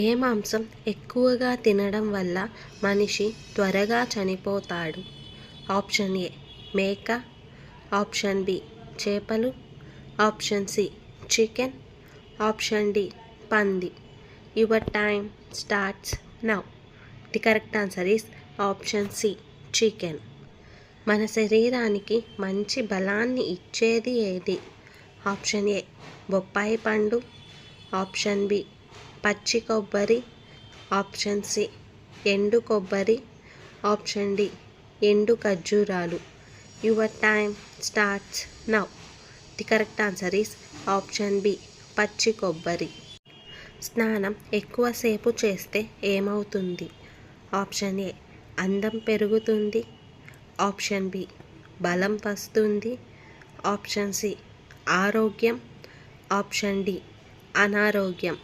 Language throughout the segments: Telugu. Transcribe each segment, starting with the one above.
ఏ మాంసం ఎక్కువగా తినడం వల్ల మనిషి త్వరగా చనిపోతాడు? ఆప్షన్ ఏ మేక, ఆప్షన్ బి చేపలు, option C chicken, option D పంది. Your time starts now. The correct answer is option C chicken. మన శరీరానికి మంచి బలాన్ని ఇచ్చేది ఏది? ఆప్షన్ ఏ బొప్పాయి పండు, ఆప్షన్ బి పచ్చి కొబ్బరి, ఆప్షన్ సి ఎండు కొబ్బరి, ఆప్షన్ డి ఎండు ఖర్జూరాలు. Your time starts now. The correct answer is option B పచ్చి కొబ్బరి. స్నానం ఎక్కువసేపు చేస్తే ఏమవుతుంది? ఆప్షన్ ఏ అందం పెరుగుతుంది, ఆప్షన్ బి బలం వస్తుంది, ఆప్షన్ సి ఆరోగ్యం, ఆప్షన్ డి అనారోగ్యం.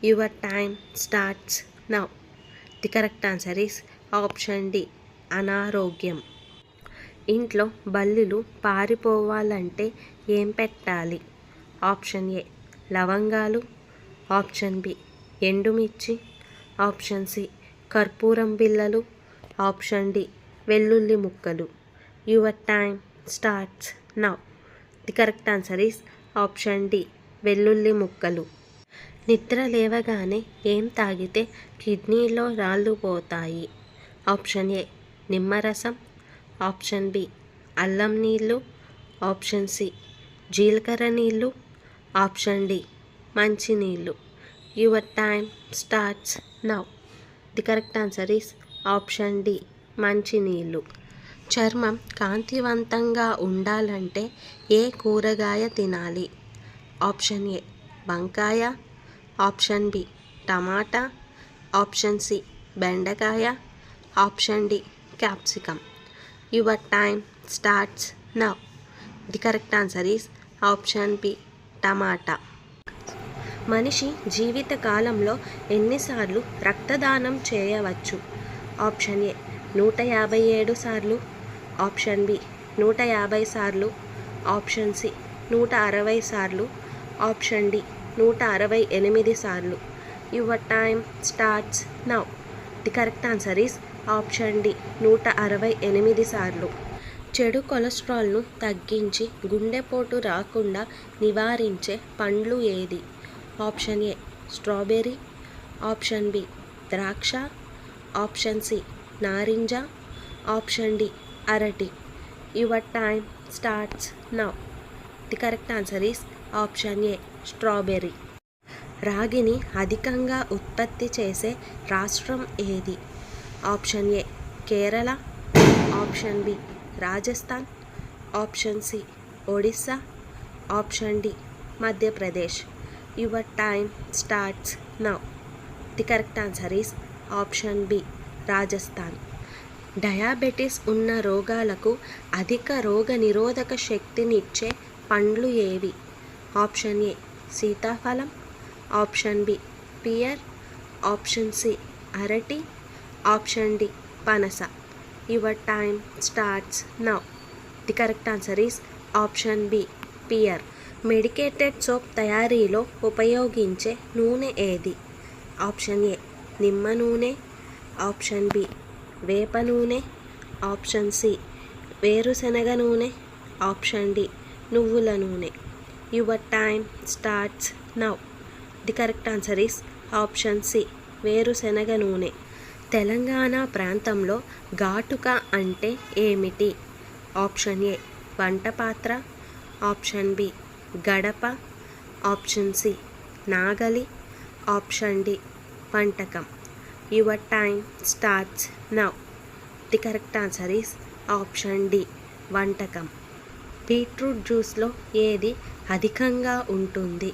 Your time starts now. The correct answer is option D అనారోగ్యం. ఇంట్లో బల్లులు పారిపోవాలంటే ఏం పెట్టాలి? ఆప్షన్ ఏ లవంగాలు, ఆప్షన్ బి ఎండుమిర్చి, ఆప్షన్ సి కర్పూరం బిళ్ళలు, ఆప్షన్ డి వెల్లుల్లి ముక్కలు. Your time starts now. The correct answer is option D వెల్లుల్లి ముక్కలు. నిద్ర లేవగానే ఏం తాగితే కిడ్నీలో రాళ్ళు పోతాయి? ఆప్షన్ ఏ నిమ్మరసం, ఆప్షన్ బి అల్లం నీళ్ళు, ఆప్షన్ సి జీలకర్ర నీళ్ళు, ఆప్షన్ డి మంచినీళ్ళు. Your time starts now. The correct answer is option D మంచినీళ్ళు. చర్మం కాంతివంతంగా ఉండాలంటే ఏ కూరగాయ తినాలి? ఆప్షన్ ఏ వంకాయ, ఆప్షన్ బి టమాటా, ఆప్షన్ సి బెండకాయ, option D capsicum. Your time starts now. The correct answer is option B టమాటా. మనిషి జీవిత కాలంలో ఎన్నిసార్లు రక్తదానం చేయవచ్చు? ఆప్షన్ ఏ 157 సార్లు, ఆప్షన్ బి 150 సార్లు, ఆప్షన్ సి 160 సార్లు, ఆప్షన్ డి 168 సార్లు. Your time starts now. The correct answer is option D 168 సార్లు. చెడు కొలెస్ట్రాల్ను తగ్గించి గుండెపోటు రాకుండా నివారించే పండ్లు ఏది? Option A strawberry, option B ద్రాక్ష, ఆప్షన్ సి నారింజ, ఆప్షన్ డి అరటి. Your time starts now. The correct answer is option A strawberry. రాగిని అధికంగా ఉత్పత్తి చేసే రాష్ట్రం ఏది? Option A Kerala, option B Rajasthan, option C Odisha, option D Madhya Pradesh. Your time starts now. The correct answer is option B Rajasthan. Diabetes ఉన్న రోగాలకు అధిక రోగనిరోధక శక్తినిచ్చే పండ్లు ఏవి? ఆప్షన్ ఏ సీతాఫలం, option B pear, option C అరటి, ఆప్షన్ డి పనస. Your time starts now. The correct answer is option B pear. Medicated soap తయారీలో ఉపయోగించే నూనె ఏది? ఆప్షన్ ఏ నిమ్మ నూనె, ఆప్షన్ బి వేప నూనె, ఆప్షన్ సి వేరుశనగ నూనె, ఆప్షన్ డి నువ్వుల నూనె. Your time starts now. The correct answer is option C వేరుశనగ నూనె. తెలంగాణ ప్రాంతంలో ఘాటుక అంటే ఏమిటి? ఆప్షన్ ఏ వంటపాత్ర, ఆప్షన్ బి గడప, ఆప్షన్ సి నాగలి, ఆప్షన్ డి వంటకం. Your time starts now. The correct answer is option D వంటకం. బీట్రూట్ జ్యూస్లో ఏది అధికంగా ఉంటుంది?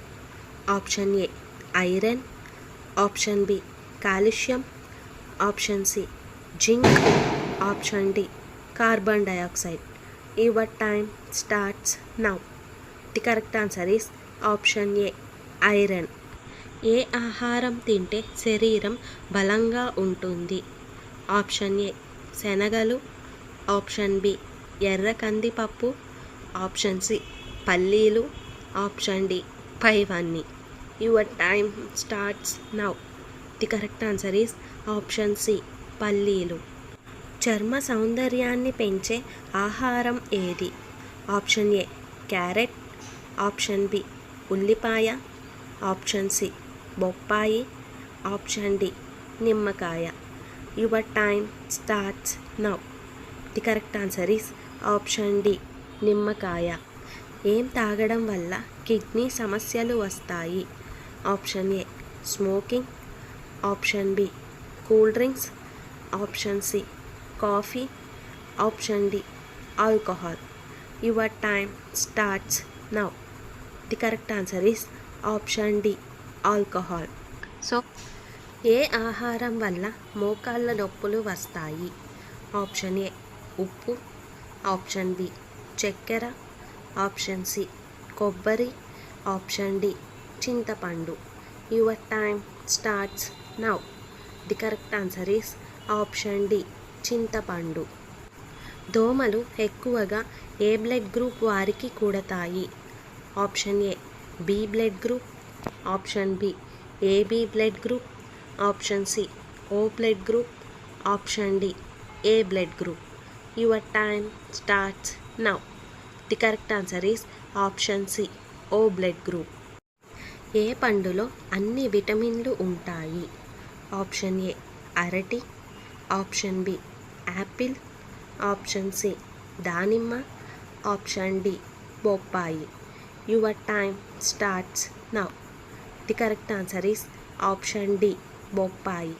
Option A iron, option B calcium, option C zinc, option D carbon dioxide. Your time starts now. The correct answer is option A iron. ఏ ఆహారం తింటే శరీరం బలంగా ఉంటుంది? ఆప్షన్ ఏ శనగలు, ఆప్షన్ బి ఎర్ర కందిపప్పు, ఆప్షన్ సి పల్లీలు, ఆప్షన్ డి పైవన్నీ. Your time starts now. The correct answer is option C పల్లీలు. చర్మ సౌందర్యాన్ని పెంచే ఆహారం ఏది? Option A carrot, option B ఉల్లిపాయ, ఆప్షన్ సి బొప్పాయి, ఆప్షన్ డి నిమ్మకాయ. Your time starts now. The correct answer is option D నిమ్మకాయ. ఏం తాగడం వల్ల కిడ్నీ సమస్యలు వస్తాయి? Option A smoking, option B cool drinks, option C coffee, option D alcohol. Your time starts now. The correct answer is option D alcohol. So ఏ ఆహారం వల్ల మోకాళ్ళ నొప్పులు వస్తాయి? ఆప్షన్ ఏ ఉప్పు, ఆప్షన్ బి చక్కెర, ఆప్షన్ సి కొబ్బరి, ఆప్షన్ డి చింతపండు. Your time starts now. The correct answer is option D చింతపండు. దోమలు ఎక్కువగా ఏ బ్లడ్ గ్రూప్ వారికి కుడతాయి? Option A B blood group, option B AB blood group, option C O blood group, option D A blood group. Your time starts now. The correct answer is option C O blood group. ఏ పండులో అన్ని విటమిన్లు ఉంటాయి? ఆప్షన్ ఏ అరటి, option B apple, option C దానిమ్మ, ఆప్షన్ డి బొప్పాయి. Your time starts now. The correct answer is option D బొప్పాయి.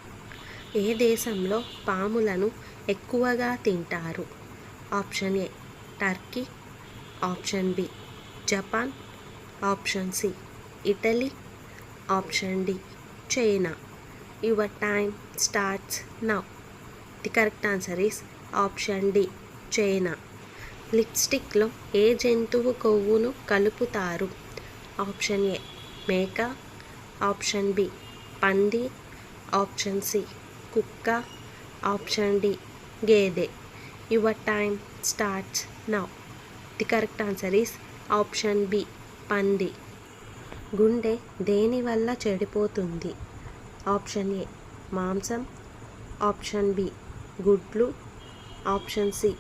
ఏ దేశంలో పాములను ఎక్కువగా తింటారు? Option A Turkey, option B Japan, option C Italy, option D China. Your time starts now. The correct answer is option D China. లిప్స్టిక్లో ఏ జంతువు కొవ్వును కలుపుతారు? ఆప్షన్ ఏ మేక, ఆప్షన్ బి పంది, ఆప్షన్ సి కుక్క, ఆప్షన్ డి గేదె. Your time starts now. The correct answer is option B పంది. గుండె దేని వల్ల చెడిపోతుంది? ఆప్షన్ ఏ మాంసం, ఆప్షన్ బి గుడ్లు, option C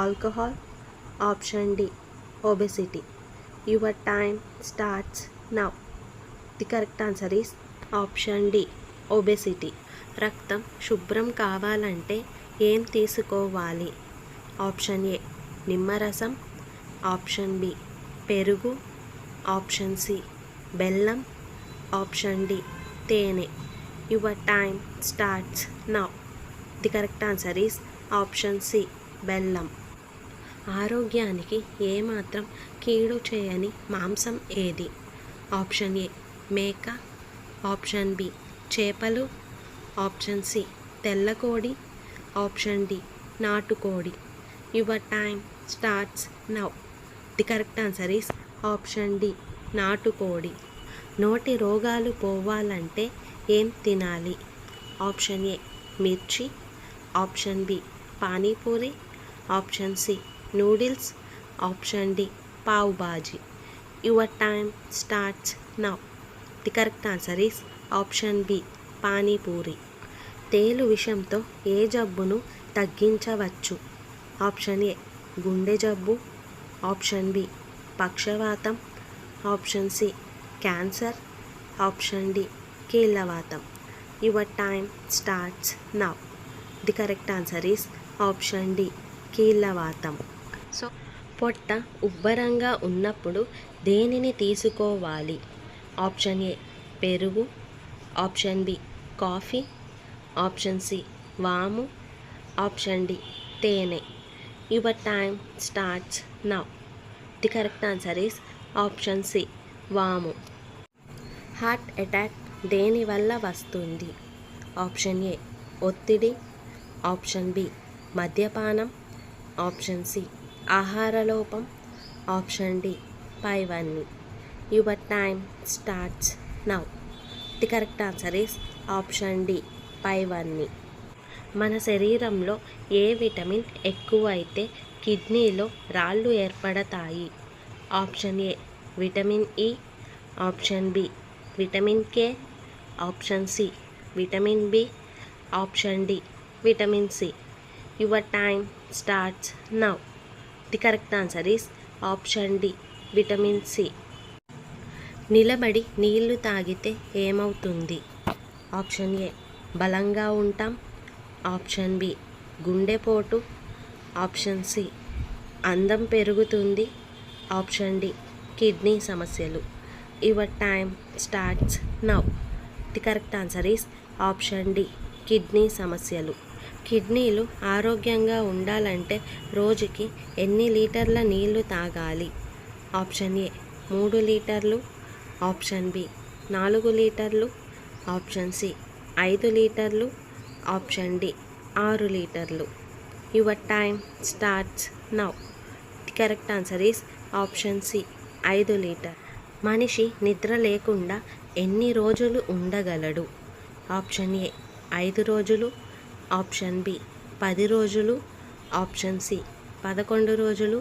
alcohol, option D obesity. Your time starts now. The correct answer is option D obesity. రక్తం శుభ్రం కావాలంటే ఏం తీసుకోవాలి? ఆప్షన్ ఏ నిమ్మరసం, ఆప్షన్ బి పెరుగు, ఆప్షన్ సి బెల్లం, ఆప్షన్ డి తేనె. Your time starts now. The correct answer is option C బెల్లం. ఆరోగ్యానికి ఏమాత్రం కీడు చేయని మాంసం ఏది? ఆప్షన్ ఏ మేక, ఆప్షన్ బి చేపలు, ఆప్షన్ సి తెల్లకోడి, ఆప్షన్ డి నాటుకోడి. Your time starts now. The correct answer is option D నాటుకోడి. నోటి రోగాలు పోవాలంటే ఏం తినాలి? ఆప్షన్ ఏ మిర్చి, option B panipuri, option C noodles, option D pav bhaji. Your time starts now. The correct answer is option B panipuri. తేలు విషంతో ఏ జబ్బును తగ్గించవచ్చు? ఆప్షన్ ఏ గుండె జబ్బు, ఆప్షన్ బి పక్షవాతం, option C cancer, option D కీళ్ళవాతం. Your time starts now. The correct answer is option D కీళ్ళవాతం. సో పొట్ట ఉబ్బరంగా ఉన్నప్పుడు దేనిని తీసుకోవాలి? ఆప్షన్ ఏ పెరుగు, option B coffee, option C వాము, ఆప్షన్ డి తేనె. Your time starts now. The correct answer is option C వాము. హార్ట్ అటాక్ దేని వల్ల వస్తుంది? ఆప్షన్ ఏ ఒత్తిడి, ఆప్షన్ బి మద్యపానం, ఆప్షన్ సి ఆహార లోపం, ఆప్షన్ డి పైవన్నీ. Your time starts now. The correct answer is option D పైవన్నీ. మన శరీరంలో ఏ విటమిన్ ఎక్కువైతే కిడ్నీలో రాళ్ళు ఏర్పడతాయి? Option A vitamin E, option B vitamin K, option C vitamin B, option D vitamin C. Your time starts now. The correct answer is option D vitamin C. నిలబడి నీళ్లు తాగితే ఏమవుతుంది? ఆప్షన్ ఏ బలంగా ఉంటాం, ఆప్షన్ బి గుండెపోటు, ఆప్షన్ సి అందం పెరుగుతుంది, ఆప్షన్ డి కిడ్నీ సమస్యలు. Your time starts now. The correct answer is option D kidney సమస్యలు. కిడ్నీలు ఆరోగ్యంగా ఉండాలంటే రోజుకి ఎన్ని లీటర్ల నీళ్లు తాగాలి? ఆప్షన్ ఏ 3 లీటర్లు, ఆప్షన్ బి 4 లీటర్లు, ఆప్షన్ సి 5 లీటర్లు, ఆప్షన్ డి 6 లీటర్లు. Your time starts now. The correct answer is option C 5 litre. మనిషి నిద్ర లేకుండా ఎన్ని రోజులు ఉండగలడు? ఆప్షన్ ఏ 5 రోజులు, ఆప్షన్ బి 10 రోజులు, ఆప్షన్ సి 11 రోజులు,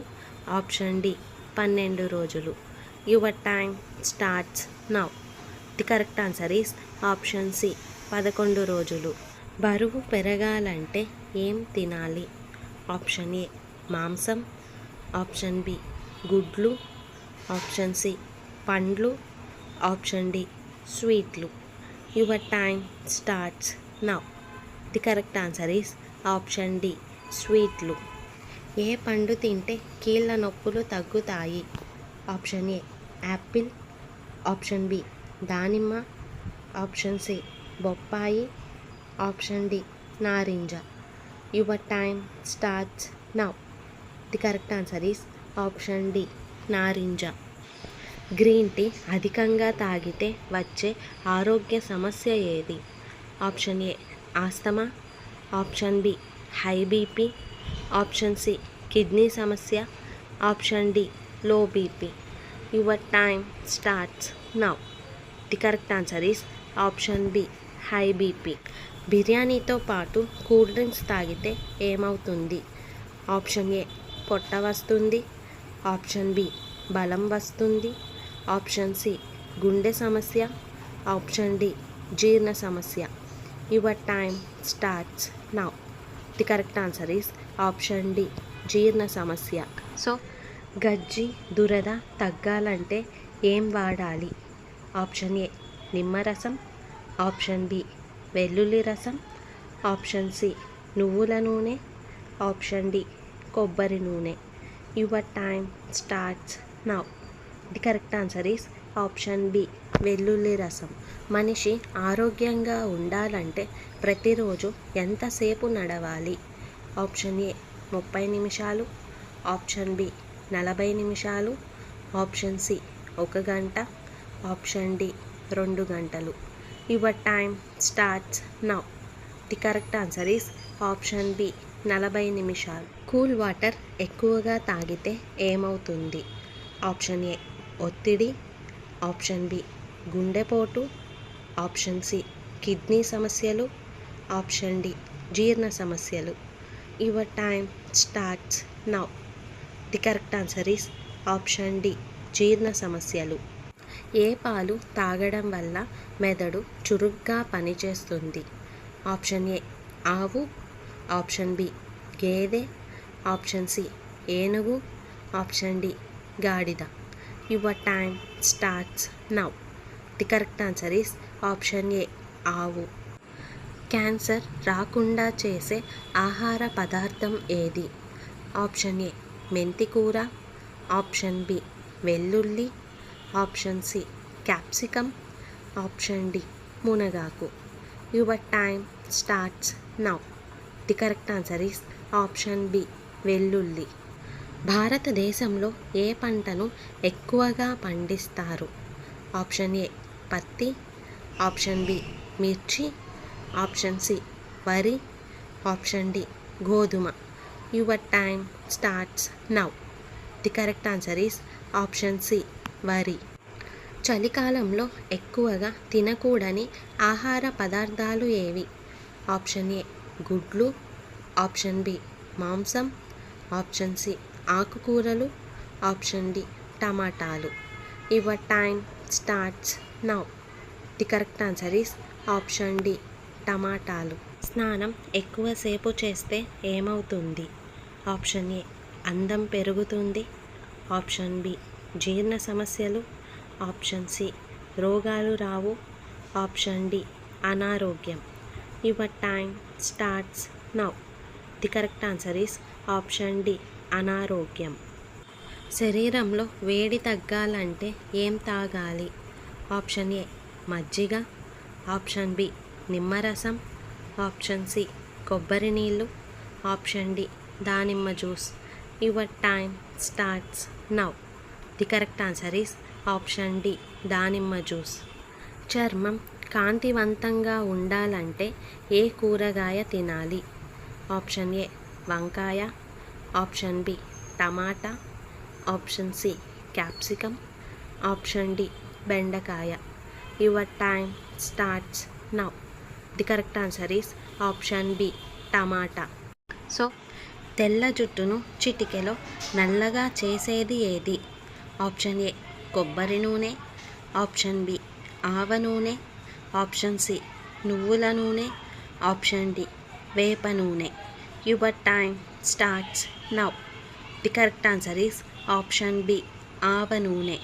ఆప్షన్ డి 12 రోజులు. Your time starts now. The correct answer is option C 11 రోజులు. బరువు పెరగాలంటే ఏం తినాలి? ఆప్షన్ ఏ మాంసం, ఆప్షన్ బి గుడ్లు, ఆప్షన్ సి పండ్లు, ఆప్షన్ డి స్వీట్లు. Your time starts now. The correct answer is option D స్వీట్లు. ఏ పండు తింటే కీళ్ళ నొప్పులు తగ్గుతాయి? Option A apple, option B దానిమ్మ, ఆప్షన్ సి బొప్పాయి, ఆప్షన్ డి నారింజ. Your time starts now. The correct answer is option D నారింజ. గ్రీన్ టీ అధికంగా తాగితే వచ్చే ఆరోగ్య సమస్య ఏది? Option A asthma, option B high BP, option C kidney సమస్య, option D low BP. Your time starts now. The correct answer is option B high BP. బిర్యానీతో పాటు కూల్ డ్రింక్స్ తాగితే ఏమవుతుంది? ఆప్షన్ ఏ పొట్ట వస్తుంది, ఆప్షన్ బి బలం వస్తుంది, ఆప్షన్ సి గుండె సమస్య, ఆప్షన్ డి జీర్ణ సమస్య. Your time starts now. The correct answer is option D జీర్ణ సమస్య. సో గజ్జి దురద తగ్గాలంటే ఏం వాడాలి? ఆప్షన్ ఏ నిమ్మరసం, ఆప్షన్ బి వెల్లుల్లి రసం, ఆప్షన్ సి నువ్వుల నూనె, ఆప్షన్ డి కొబ్బరి నూనె. Your time starts now. The correct answer is option B వెల్లుల్లి రసం. మనిషి ఆరోగ్యంగా ఉండాలంటే ప్రతిరోజు ఎంతసేపు నడవాలి? ఆప్షన్ ఏ 30 నిమిషాలు, ఆప్షన్ బి 40 నిమిషాలు, ఆప్షన్ సి 1 గంట, ఆప్షన్ డి 2 గంటలు. Your time starts now. The correct answer is option B 40 నిమిషాలు. కూల్ వాటర్ ఎక్కువగా తాగితే ఏమవుతుంది? ఆప్షన్ ఏ ఒత్తిడి, ఆప్షన్ బి గుండెపోటు, ఆప్షన్ సి కిడ్నీ సమస్యలు, ఆప్షన్ డి జీర్ణ సమస్యలు. Your time starts now. The correct answer is option D జీర్ణ సమస్యలు. ఏ పాలు తాగడం వల్ల మెదడు చురుగ్గా పనిచేస్తుంది? ఆప్షన్ ఏ ఆవు, ఆప్షన్ బి గేదె, ఆప్షన్ సి ఏనుగు, ఆప్షన్ డి గాడిద. Your time starts now. The correct answer is option A ఆవు. క్యాన్సర్ రాకుండా చేసే ఆహార పదార్థం ఏది? ఆప్షన్ ఏ మెంతికూర, ఆప్షన్ బి వెల్లుల్లి, option C capsicum, option D మునగాకు. Your time starts now. The correct answer is option B వెల్లుల్లి. భారతదేశంలో ఏ పంటను ఎక్కువగా పండిస్తారు? ఆప్షన్ ఏ పత్తి, ఆప్షన్ బి మిర్చి, ఆప్షన్ సి వరి, ఆప్షన్ డి గోధుమ. Your time starts now. The correct answer is option C వరి. చలికాలంలో ఎక్కువగా తినకూడని ఆహార పదార్థాలు ఏవి? ఆప్షన్ ఏ గుడ్లు, ఆప్షన్ బి మాంసం, ఆప్షన్ సి ఆకుకూరలు, ఆప్షన్ డి టమాటాలు. Your time starts now. The correct answer is option D టమాటాలు. స్నానం ఎక్కువసేపు చేస్తే ఏమవుతుంది? ఆప్షన్ ఏ అందం పెరుగుతుంది, ఆప్షన్ బి జీర్ణ సమస్యలు, ఆప్షన్ సి రోగాలు రావు, ఆప్షన్ డి అనారోగ్యం. Your time starts now. The correct answer is option D అనారోగ్యం. శరీరంలో వేడి తగ్గాలంటే ఏం తాగాలి? ఆప్షన్ ఏ మజ్జిగ, ఆప్షన్ బి నిమ్మరసం, ఆప్షన్ సి కొబ్బరి నీళ్ళు, ఆప్షన్ డి దానిమ్మ juice. Your time starts now. The correct answer is option D దానిమ్మ జ్యూస్. చర్మం కాంతివంతంగా ఉండాలంటే ఏ కూరగాయ తినాలి? ఆప్షన్ ఏ వంకాయ, ఆప్షన్ బి టమాటా, option C capsicum, option D బెండకాయ. Your time starts now. The correct answer is option B tomato. So తెల్ల జుట్టును చిటికెలో నల్లగా చేసేది ఏది? ఆప్షన్ ఏ కొబ్బరి నూనె, ఆప్షన్ బి ఆవ నూనె, ఆప్షన్ సి నువ్వుల నూనె, ఆప్షన్ డి వేప నూనె. Your time starts now. The correct answer is option B ఆవ నూనె.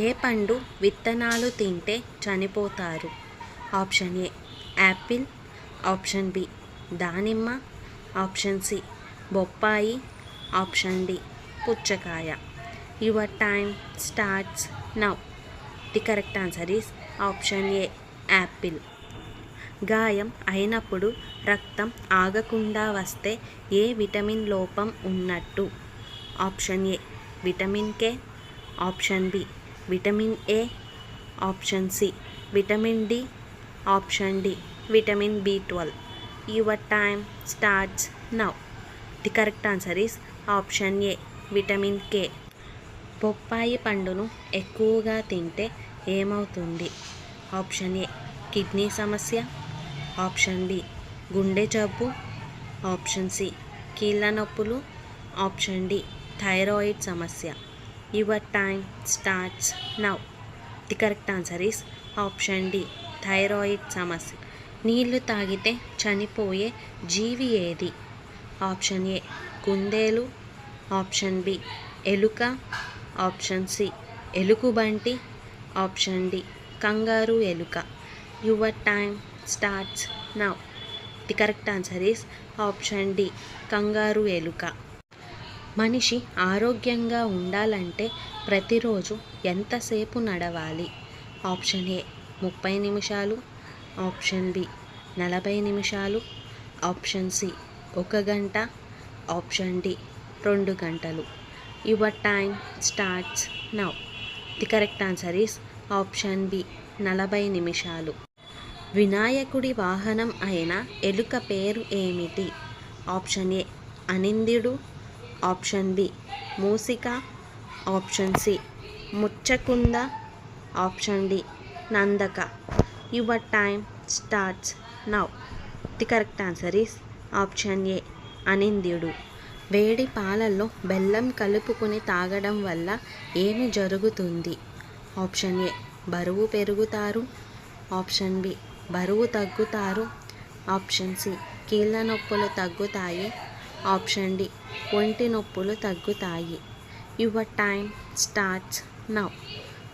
ఏ పండు విత్తనాలు తింటే చనిపోతారు? Option A apple, option B దానిమ్మ, ఆప్షన్ సి బొప్పాయి, ఆప్షన్ డి పుచ్చకాయ. Your time starts now. The correct answer is option A apple. గాయం అయినప్పుడు రక్తం ఆగకుండా వస్తే ఏ విటమిన్ లోపం ఉన్నట్టు? Option A vitamin K, option B vitamin A, option C vitamin D, option D vitamin B12. Your time starts now. The correct answer is option A vitamin K. బొప్పాయి పండును ఎక్కువగా తింటే ఏమవుతుంది? ఆప్షన్ ఏ కిడ్నీ సమస్య, ఆప్షన్ బి గుండె జబ్బు, ఆప్షన్ సి కీళ్ళ నొప్పులు, ఆప్షన్ డి థైరాయిడ్ సమస్య. Your time starts now. The correct answer is option D thyroid సమస్య. నీళ్లు తాగితే చనిపోయే జీవి ఏది? ఆప్షన్ ఏ కుందేలు, ఆప్షన్ బి ఎలుక, ఆప్షన్ సి ఎలుగుబంటి, ఆప్షన్ డి కంగారు ఎలుక. Your time starts now. The correct answer is option D kangaroo ఎలుక. మనిషి ఆరోగ్యంగా ఉండాలంటే ప్రతిరోజు ఎంతసేపు నడవాలి? ఆప్షన్ ఏ 30 నిమిషాలు, ఆప్షన్ బి 40 నిమిషాలు, ఆప్షన్ సి 1 గంట, ఆప్షన్ డి 2 గంటలు. Your time starts now. The correct answer is option B 40 నిమిషాలు. వినాయకుడి వాహనం అయిన ఎలుక పేరు ఏమిటి? ఆప్షన్ ఏ అనింద్యుడు, ఆప్షన్ బి మూసిక, ఆప్షన్ సి ముచ్చకుంద, ఆప్షన్ డి నందక. Your time starts now. The correct answer is option A అనింద్యుడు. వేడి పాలల్లో బెల్లం కలుపుకొని తాగడం వల్ల ఏమి జరుగుతుంది? ఆప్షన్ ఏ బరువు పెరుగుతారు, ఆప్షన్ బి బరువు తగ్గుతారు, ఆప్షన్ సి కీళ్ళ నొప్పులు తగ్గుతాయి, ఆప్షన్ డి ఒంటి నొప్పులు తగ్గుతాయి. Your time starts now.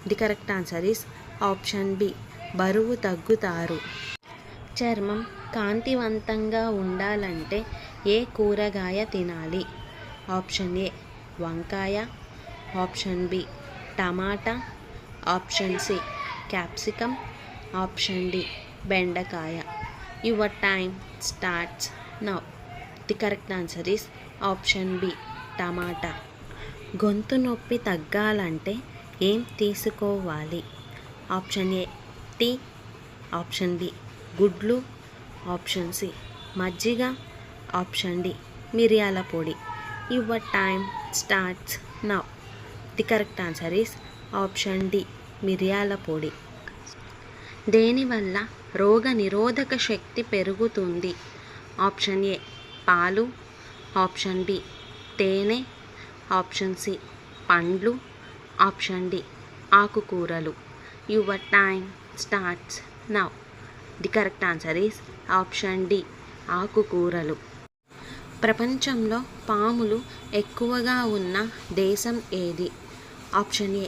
The correct answer is option B బరువు తగ్గుతారు. చర్మం కాంతివంతంగా ఉండాలంటే ఏ కూరగాయ తినాలి? ఆప్షన్ ఏ వంకాయ, ఆప్షన్ బి టమాటా, option C capsicum, option D బెండకాయ. Your time starts now. The correct answer is option B tomato. గొంతు నొప్పి తగ్గాలంటే ఏం తీసుకోవాలి? Option A tea, option B గుడ్లు, ఆప్షన్ సి మజ్జిగ, ఆప్షన్ డి మిరియాల పొడి. Your time starts now. The correct answer is option D మిరియాల పొడి. దేనివల్ల రోగ నిరోధక శక్తి పెరుగుతుంది? ఆప్షన్ ఏ పాలు, ఆప్షన్ బి తేనె, ఆప్షన్ సి పండ్లు, ఆప్షన్ డి ఆకుకూరలు. Your time starts now. The correct answer is option D ఆకుకూరలు. ప్రపంచంలో పాములు ఎక్కువగా ఉన్న దేశం ఏది? Option A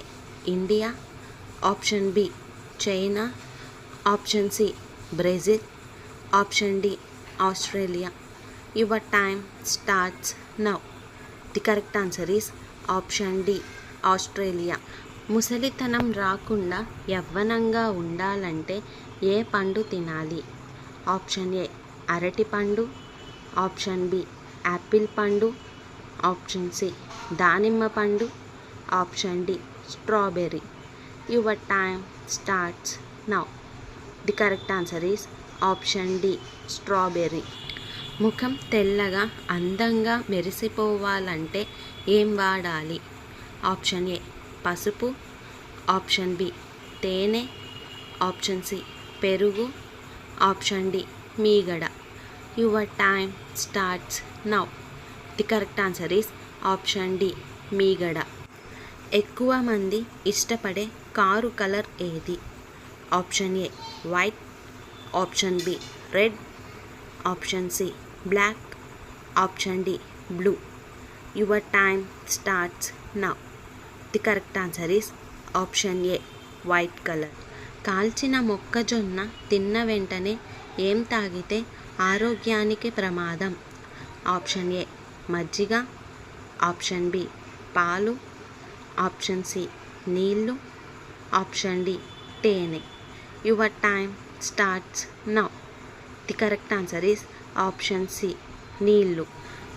India, option B China, option C Brazil, option D Australia. Your time starts now. The correct answer is option D Australia. ముసలితనం రాకుండా యవ్వనంగా ఉండాలంటే ఏ పండు తినాలి? ఆప్షన్ ఏ అరటిపండు, ఆప్షన్ బి యాపిల్ పండు, ఆప్షన్ సి దానిమ్మ పండు, option D strawberry. Your time starts now. The correct answer is option D strawberry. ముఖం తెల్లగా అందంగా మెరిసిపోవాలంటే ఏం వాడాలి? ఆప్షన్ ఏ పసుపు, ఆప్షన్ బి తేనె, ఆప్షన్ సి పెరుగు, ఆప్షన్ డి మీగడ. Your time starts now. The correct answer is option D మీగడ. ఎక్కువ మంది ఇష్టపడే కారు కలర్ ఏది? Option A white, option B red, option C black, option D blue. Your time starts now. The correct answer is option A white colour. కాల్చిన మొక్కజొన్న తిన్న వెంటనే ఏం తాగితే ఆరోగ్యానికి ప్రమాదం? ఆప్షన్ ఏ మజ్జిగ, ఆప్షన్ బి పాలు, ఆప్షన్ సి నీళ్ళు, ఆప్షన్ డి తేనె. Your time starts now. The correct answer is option C నీళ్ళు.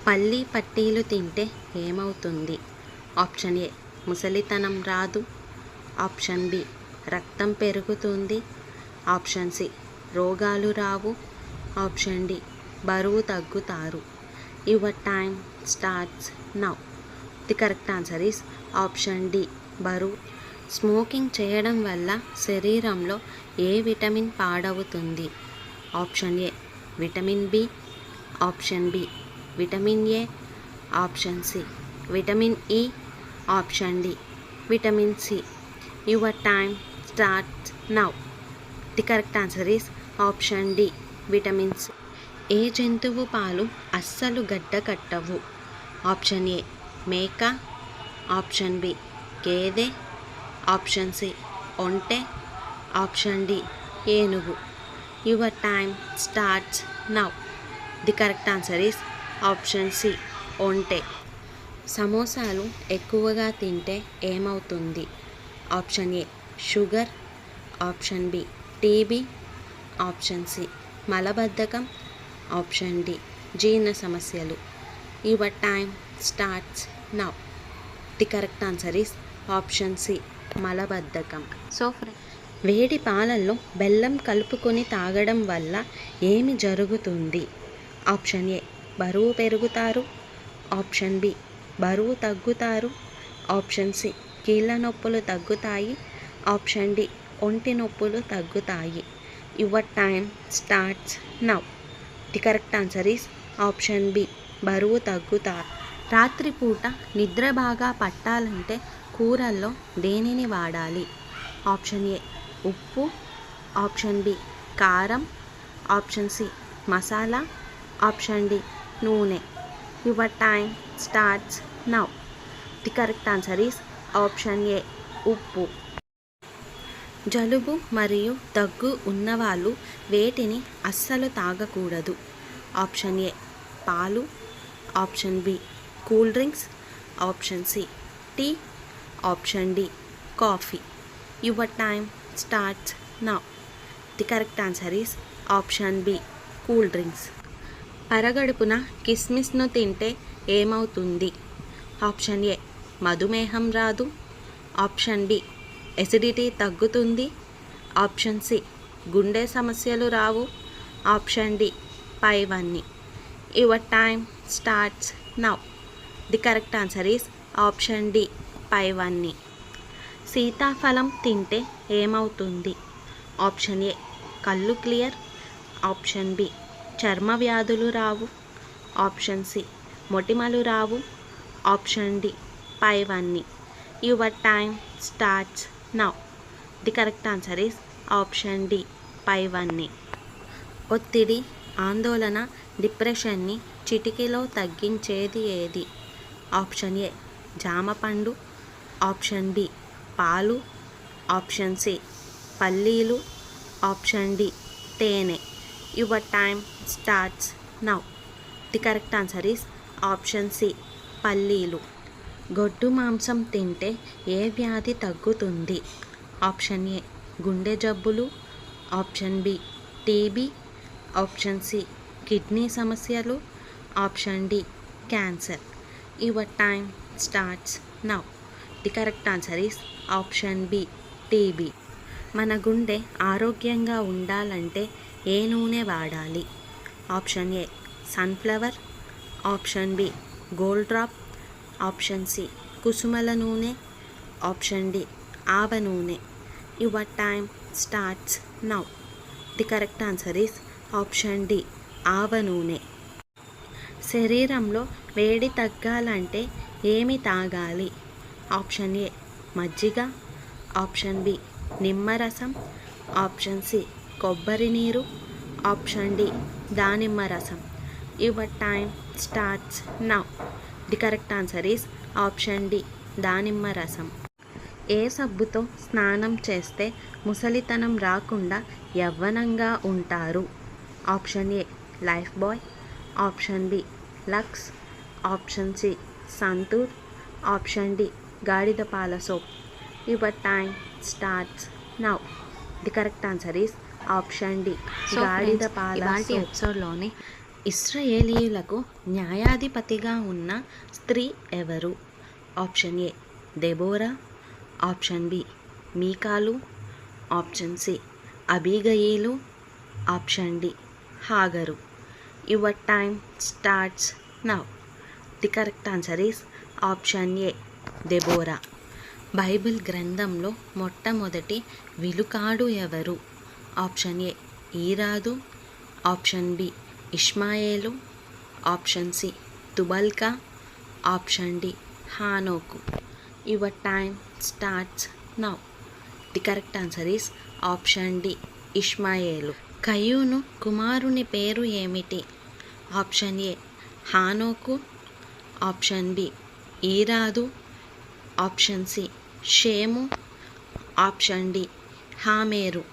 పల్లి పట్టీలు తింటే ఏమవుతుంది? ఆప్షన్ ఏ ముసలితనం రాదు, ఆప్షన్ బి రక్తం పెరుగుతుంది, ఆప్షన్ సి రోగాలు రావు, ఆప్షన్ డి బరువు తగ్గుతారు. Your time starts now. The correct answer is option D బరువు. స్మోకింగ్ చేయడం వల్ల శరీరంలో ఏ విటమిన్ పాడవుతుంది? Option A vitamin B, option B vitamin A, option C vitamin E, option D vitamin C. Your time starts now. The correct answer is option D vitamin C. ఏ జంతువు పాలు అస్సలు గడ్డ కట్టవు? ఆప్షన్ ఏ మేక, ఆప్షన్ బి గేదె, ఆప్షన్ సి ఒంటె, ఆప్షన్ డి ఏనుగు. Your time starts now. The correct answer is option C ఒంటె. సమోసాలు ఎక్కువగా తింటే ఏమవుతుంది? Option A sugar, option B TB, option C మలబద్ధకం, ఆప్షన్ డి జీర్ణ సమస్యలు. Your time starts now. The correct answer is option C మలబద్ధకం. సో వేడి పాలల్లో బెల్లం కలుపుకొని తాగడం వల్ల ఏమి జరుగుతుంది? ఆప్షన్ ఏ బరువు పెరుగుతారు, ఆప్షన్ బి బరువు తగ్గుతారు, ఆప్షన్ సి కీళ్ళ నొప్పులు తగ్గుతాయి, ఆప్షన్ డి ఒంటి నొప్పులు తగ్గుతాయి. Your time starts now. The correct answer is option B బరువు తగ్గుతారు. రాత్రిపూట నిద్ర బాగా పట్టాలంటే కూరల్లో దేనిని వాడాలి? ఆప్షన్ ఏ ఉప్పు, ఆప్షన్ బి కారం, option C masala, option D నూనె. Your time starts now. The correct answer is option A ఉప్పు. జలుబు మరియు దగ్గు ఉన్నవాళ్ళు వేటిని అస్సలు తాగకూడదు? ఆప్షన్ ఏ పాలు, option B cool drinks, option C tea, option D coffee. Your time starts now. The correct answer is option B cool drinks. పరగడుపున కిస్మిస్ను తింటే ఏమవుతుంది? ఆప్షన్ ఏ మధుమేహం రాదు, ఆప్షన్ బి ఎసిడిటీ తగ్గుతుంది, ఆప్షన్ సి గుండె సమస్యలు రావు, ఆప్షన్ డి పైవన్నీ. Your time starts now. The correct answer is option D పైవన్నీ. సీతాఫలం తింటే ఏమవుతుంది? ఆప్షన్ ఏ కళ్ళు క్లియర్, ఆప్షన్ బి చర్మ వ్యాధులు రావు, ఆప్షన్ సి మొటిమలు రావు, ఆప్షన్ డి పైవన్నీ. Your time starts now. The correct answer is option D పైవన్నీ. ఒత్తిడి, ఆందోళన, డిప్రెషన్ని చిటికెలో తగ్గించేది ఏది? ఆప్షన్ ఏ జామపండు, ఆప్షన్ బి పాలు, ఆప్షన్ సి పల్లీలు, ఆప్షన్ డి తేనె. Your time starts now. The correct answer is option C పల్లీలు. గొడ్డు మాంసం తింటే ఏ వ్యాధి తగ్గుతుంది? ఆప్షన్ ఏ గుండె జబ్బులు, option B TB, option C kidney సమస్యలు, option D cancer. Your time starts now. The correct answer is option B TB. మన గుండె ఆరోగ్యంగా ఉండాలంటే ఏ నూనె వాడాలి? Option A sunflower, option B gold drop, option C కుసుమల నూనె, ఆప్షన్ డి ఆవ నూనె. Your time starts now. The correct answer is option D ఆవ నూనె. శరీరంలో వేడి తగ్గాలంటే ఏమి తాగాలి? ఆప్షన్ ఏ మజ్జిగ, ఆప్షన్ బి నిమ్మరసం, ఆప్షన్ సి కొబ్బరి నీరు, ఆప్షన్ డి దానిమ్మ రసం. Your time starts now. The correct answer is option D దానిమ్మ రసం. ఏ సబ్బుతో స్నానం చేస్తే ముసలితనం రాకుండా యవ్వనంగా ఉంటారు? Option A life boy, option B Lux, option C Santoor, option D గాడిద పాల soap. Your time starts now. The correct answer is option D గాడిద పాల సోప్. ఎపిసోడ్లోని ఇశ్రాయేలీయులకు న్యాయాధిపతిగా ఉన్న స్త్రీ ఎవరు? Option A Deborah, option B మీకాలు, ఆప్షన్ సి అబీగయీలు, ఆప్షన్ డి హాగరు. Your time starts now. The correct answer is option A Deborah. Bible గ్రంథంలో మొట్టమొదటి విలుకాడు ఎవరు? ఆప్షన్ ఏ ఈరాదు, ఆప్షన్ బి ఇష్మాయేలు, ఆప్షన్ సి తుబల్కా, ఆప్షన్ డి హానోకు. Your time starts now. The correct answer is option D ఇష్మాయేలు. కయ్యూను కుమారుని పేరు ఏమిటి? ఆప్షన్ ఏ హానోకు, ఆప్షన్ బి ఈరాదు, ఆప్షన్ సి షేము, ఆప్షన్ డి హామేరు.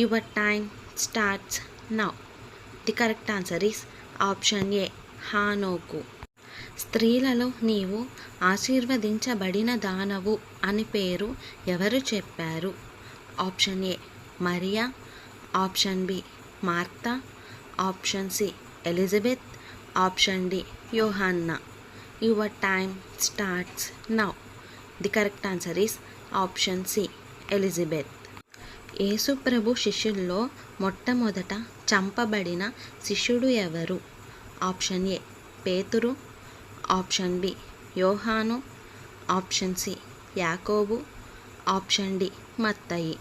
Your time starts now. The correct answer is option A హానోకు. స్త్రీలలో నీవు ఆశీర్వదించబడిన దానవు అని పేరు ఎవరు చెప్పారు? ఆప్షన్ ఏ మరియా, option B Martha, option C Elizabeth, option D యోహాన్నా. Your time starts now. The correct answer is option C Elizabeth. యేసుప్రభు శిష్యుల్లో మొట్టమొదట చంపబడిన శిష్యుడు ఎవరు? ఆప్షన్ ఏ పేతురు, ఆప్షన్ బి యోహాను, ఆప్షన్ సి యాకోబు, ఆప్షన్ డి మత్తయి.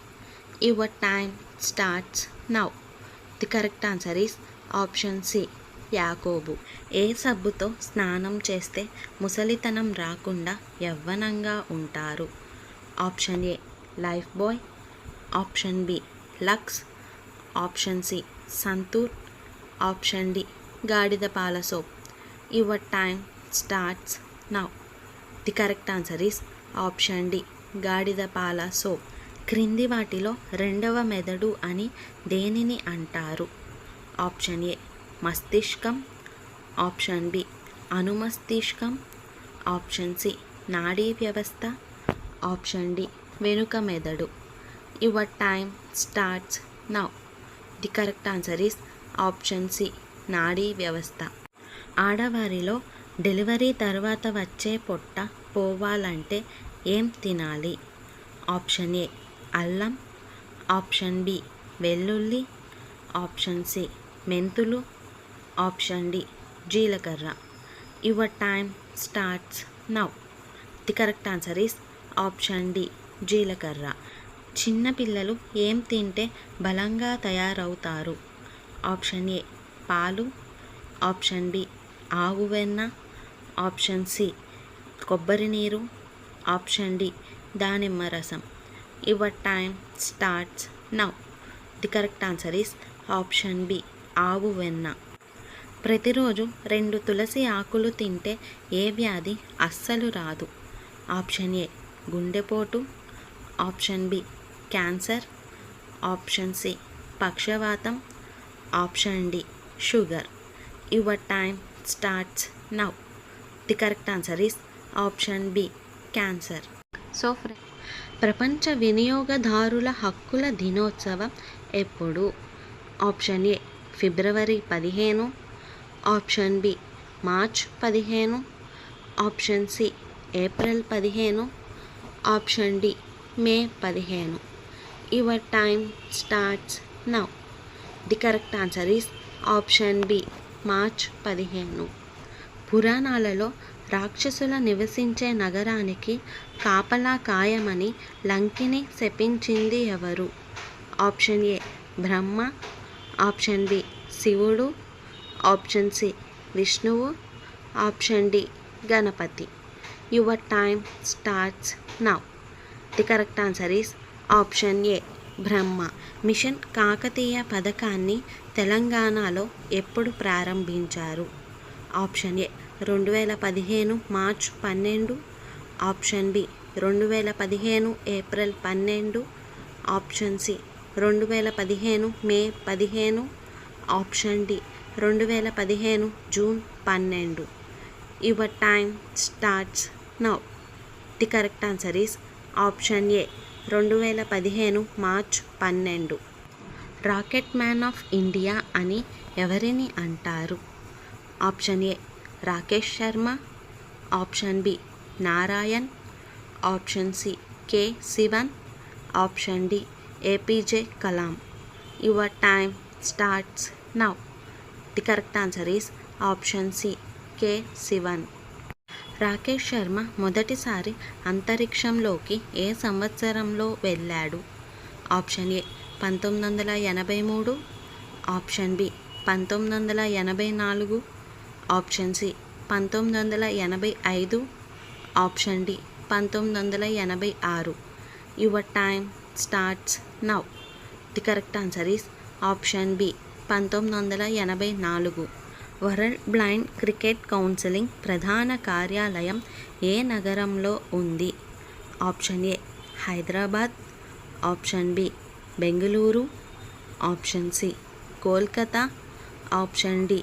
Your time starts now. The correct answer is option C యాకోబు. ఏ సబ్బుతో స్నానం చేస్తే ముసలితనం రాకుండా యవ్వనంగా ఉంటారు? Option A life boy, option B Lux, option C Santoor, option D గాడిద పాల soap. Your time starts now. The correct answer is option D గాడిద పాల సోప్. క్రింది వాటిలో రెండవ మెదడు అని దేనిని అంటారు? ఆప్షన్ ఏ మస్తిష్కం, ఆప్షన్ బి అనుమస్తిష్కం, ఆప్షన్ సి నాడీ వ్యవస్థ, ఆప్షన్ డి వెనుక మెదడు. Your time starts now. The correct answer is option C నాడీ వ్యవస్థ. ఆడవారిలో డెలివరీ తర్వాత వచ్చే పొట్ట పోవాలంటే ఏం తినాలి? ఆప్షన్ ఏ అల్లం, ఆప్షన్ బి వెల్లుల్లి, ఆప్షన్ సి మెంతులు, ఆప్షన్ డి జీలకర్ర. Your time starts now. The correct answer is option D జీలకర్ర. చిన్నపిల్లలు ఏం తింటే బలంగా తయారవుతారు? ఆప్షన్ ఏ పాలు, ఆప్షన్ బి ఆవు వెన్న, ఆప్షన్ సి కొబ్బరి నీరు, ఆప్షన్ డి దానిమ్మ రసం. Your time starts now. The correct answer is option B ఆవు వెన్న. ప్రతిరోజు 2 తులసి ఆకులు తింటే ఏ వ్యాధి అస్సలు రాదు. ఆప్షన్ ఏ గుండెపోటు, option B cancer, option C పక్షవాతం, option D sugar. Your time starts now. The correct answer is option B cancer. So ప్రపంచ వినియోగదారుల హక్కుల దినోత్సవం ఎప్పుడు? ఆప్షన్ ఏ ఫిబ్రవరి 15, option B March 15, option C April 15, option D May 15. Your time starts now. The correct answer is option B March 15. పురాణాలలో రాక్షసుల నివసించే నగరానికి కాపలా కాయమని లంకిని శపించింది ఎవరు? Option A Brahma, option B శివుడు, ఆప్షన్ సి విష్ణువు, option D Ganapati. Your time starts now. The correct answer is option A Brahma. Mission Kakatiya పథకాన్ని తెలంగాణలో ఎప్పుడు ప్రారంభించారు? Option A 2015 March 12, option B 2015 April 12, option C 2015 May 15, option D 2015 June 12. Your time starts now. The correct answer is option A 2015 March 12. Rocket man of India అని ఎవరిని అంటారు? Option A Rakesh Sharma, option B Narayan, option C K Sivan, option D APJ Kalam. Your time starts now. The correct answer is option C K Sivan. Rakesh Sharma మొదటిసారి అంతరిక్షంలోకి ఏ సంవత్సరంలో వెళ్ళాడు? Option A 1983, option B 1984, option C 1985, option D 1986. Your time starts now. The correct answer is option B 1984. World blind cricket council ప్రధాన కార్యాలయం ఏ నగరంలో ఉంది? Option A Hyderabad, option B Bengaluru, option C Kolkata, option D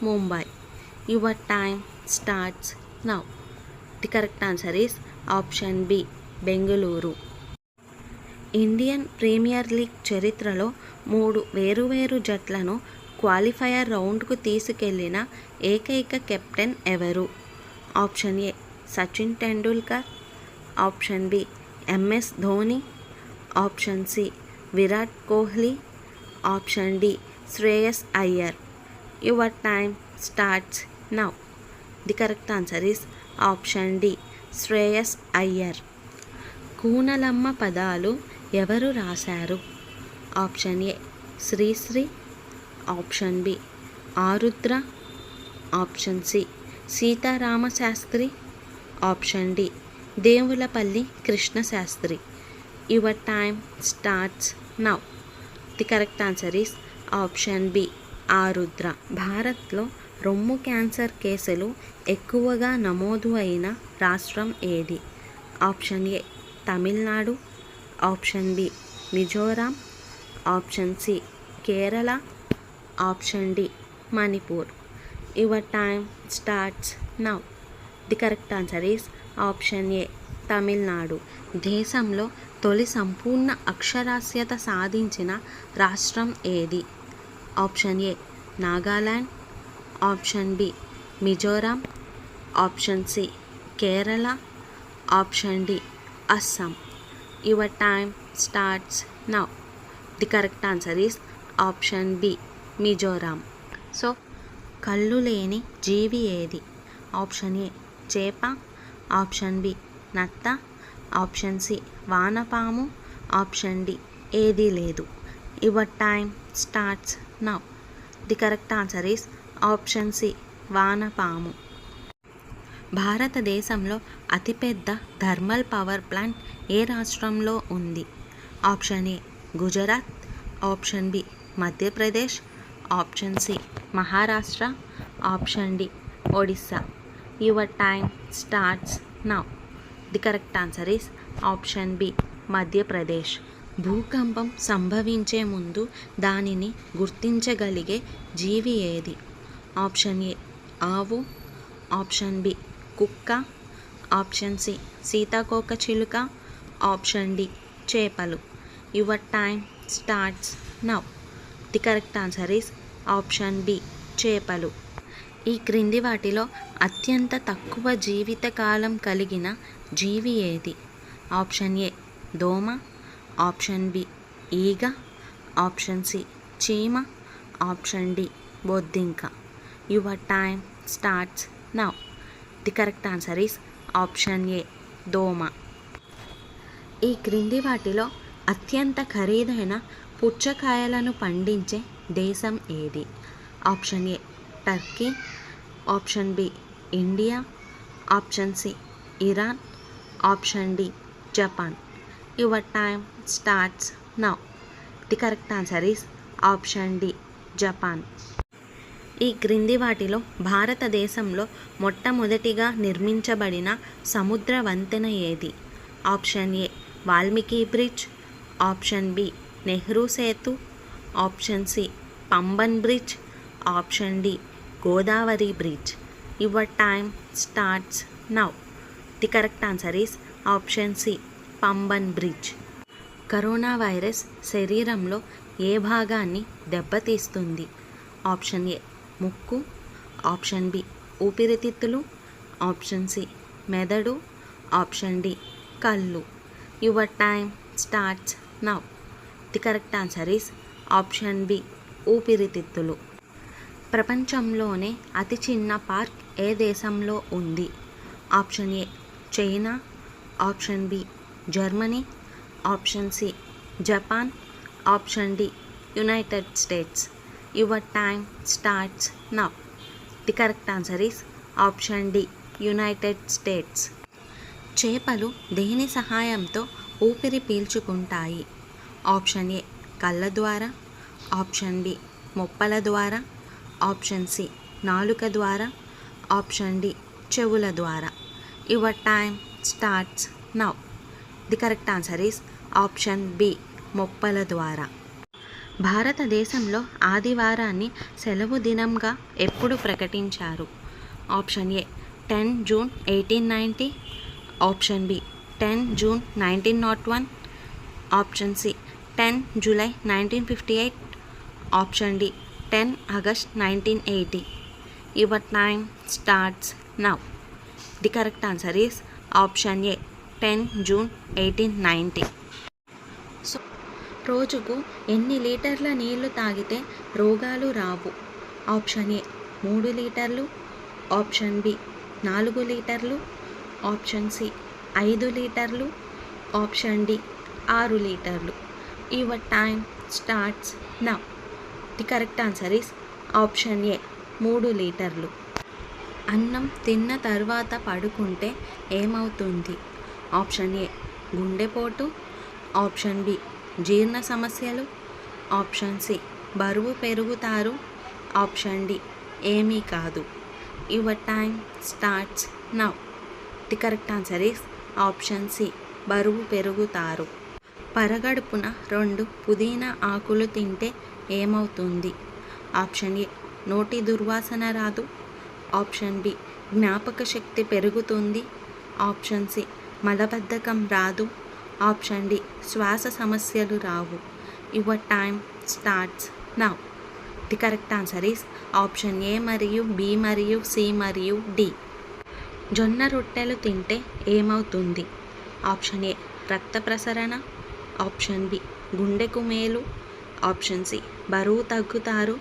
Mumbai. Your time starts now. The correct answer is option B Bengaluru. Indian premier league చరిత్రలో 3 వేరువేరు జట్లను క్వాలిఫైయర్ రౌండ్కు తీసుకెళ్లిన ఏకైక కెప్టెన్ ఎవరు? Option A Sachin Tendulkar, option B MS Dhoni, option C Virat Kohli, option D Shreyas Iyer. Your time starts now. The correct answer is option D Shreyas Iyer. Koonalamma Padalu ఎవరు రాశారు? Option A Sri Sri, option B Arudra, option C Sitarama Sastry, option D Devulapalli Krishna Sastry. Your time starts now. The correct answer is option B Arudra. భారత్లో రొమ్ము క్యాన్సర్ కేసులు ఎక్కువగా నమోదు అయిన రాష్ట్రం ఏది? Option A Tamil Nadu, option B Mizoram, option C Kerala, option D Manipur. Your time starts now. The correct answer is option A Tamil Nadu. దేశంలో తొలి సంపూర్ణ అక్షరాస్యత సాధించిన రాష్ట్రం ఏది? Option A Nagaland, option B Mizoram, option C Kerala, option D Assam. Your time starts now. The correct answer is option B Mizoram. So కళ్ళు లేని జీవి ఏది? ఆప్షన్ ఏ చేప, ఆప్షన్ బి నత్త, ఆప్షన్ సి వానపాము, ఆప్షన్ డి ఏదీ లేదు. Your time starts now. The correct answer is option C వానపాము. భారతదేశంలో అతిపెద్ద థర్మల్ పవర్ ప్లాంట్ ఏ రాష్ట్రంలో ఉంది? Option A Gujarat, option B Madhya Pradesh, option C Maharashtra, option D Odisha. Your time starts now. The correct answer is option B Madhya Pradesh. భూకంపం సంభవించే ముందు దానిని గుర్తించగలిగే జీవి ఏది? ఆప్షన్ ఏ ఆవు, ఆప్షన్ బి కుక్క, ఆప్షన్ సి సీతాకోకచిలుక, ఆప్షన్ డి చేపలు. Your time starts now. The correct answer is option B చేపలు. ఈ క్రింది వాటిలో అత్యంత తక్కువ జీవితకాలం కలిగిన జీవి ఏది? ఆప్షన్ ఏ దోమ, ఆప్షన్ బి ఈగ, ఆప్షన్ సి చీమ, ఆప్షన్ డి బొద్దింక. Your time starts now. The correct answer is option A దోమ. ఈ క్రింది వాటిలో అత్యంత ఖరీదైన పుచ్చకాయలను పండించే దేశం ఏది? Option A Turkey, option B India, option C Iran, option D Japan. Your time starts now. The correct answer is option D Japan. ఈ క్రింది వాటిలో భారతదేశంలో మొట్టమొదటిగా నిర్మించబడిన సముద్ర వంతెన ఏది? Option A Valmiki bridge, option B Nehru Setu, option C Pamban bridge, option D Godavari bridge. Your time starts now. The correct answer is option C Pamban bridge. Corona virus శరీరంలో ఏ భాగాన్ని దెబ్బతీస్తుంది? ఆప్షన్ ఏ ముక్కు, ఆప్షన్ బి ఊపిరితిత్తులు, ఆప్షన్ సి మెదడు, ఆప్షన్ డి కళ్ళు. Your time starts now. The correct answer is option B ఊపిరితిత్తులు. ప్రపంచంలోనే అతి చిన్న పార్క్ ఏ దేశంలో ఉంది? Option A China, option B Germany, option C Japan, option D United States. Your time starts now. The correct answer is option D United States. చేపలు దేని సహాయంతో ఊపిరి పీల్చుకుంటాయి? ఆప్షన్ ఏ కళ్ళ ద్వారా, ఆప్షన్ బి మొప్పల ద్వారా, ఆప్షన్ సి నాలుక ద్వారా, ఆప్షన్ డి చెవుల ద్వారా. Your time starts now. The correct answer is option B మొప్పల ద్వారా. భారతదేశంలో ఆదివారాన్ని సెలవు దినంగా ఎప్పుడు ప్రకటించారు? Option A 10 June 1890, option B 10 June 1901, option C 10 July 1958, option D 10 August 1980. Your time starts now. The correct answer is option A 10 June 1890. So రోజుకు ఎన్ని లీటర్ల నీళ్లు తాగితే రోగాలు రావు? ఆప్షన్ ఏ 3 లీటర్లు, ఆప్షన్ బి 4 లీటర్లు, ఆప్షన్ సి 5 లీటర్లు, ఆప్షన్ డి 6 లీటర్లు. Your time starts now. The correct answer is option ఏ 3 లీటర్లు. అన్నం తిన్న తర్వాత పడుకుంటే ఏమవుతుంది? ఆప్షన్ ఏ గుండెపోటు, ఆప్షన్ బి జీర్ణ సమస్యలు, ఆప్షన్ సి బరువు పెరుగుతారు, ఆప్షన్ డి ఏమీ కాదు. Your time starts now. The correct answer is option C బరువు పెరుగుతారు. పరగడుపున 2 పుదీనా ఆకులు తింటే ఏమవుతుంది? ఆప్షన్ ఏ నోటి దుర్వాసన రాదు, ఆప్షన్ బి జ్ఞాపక శక్తి పెరుగుతుంది, ఆప్షన్ సి మలబద్ధకం రాదు, ఆప్షన్ డి శ్వాస సమస్యలు రావు. Your time starts now. The correct answer is option A మరియు బి మరియు సి మరియు డి. జొన్న రొట్టెలు తింటే ఏమవుతుంది? ఆప్షన్ ఏ రక్త ప్రసరణ, ఆప్షన్ బి గుండెకు మేలు, ఆప్షన్ సి బరువు తగ్గుతారు,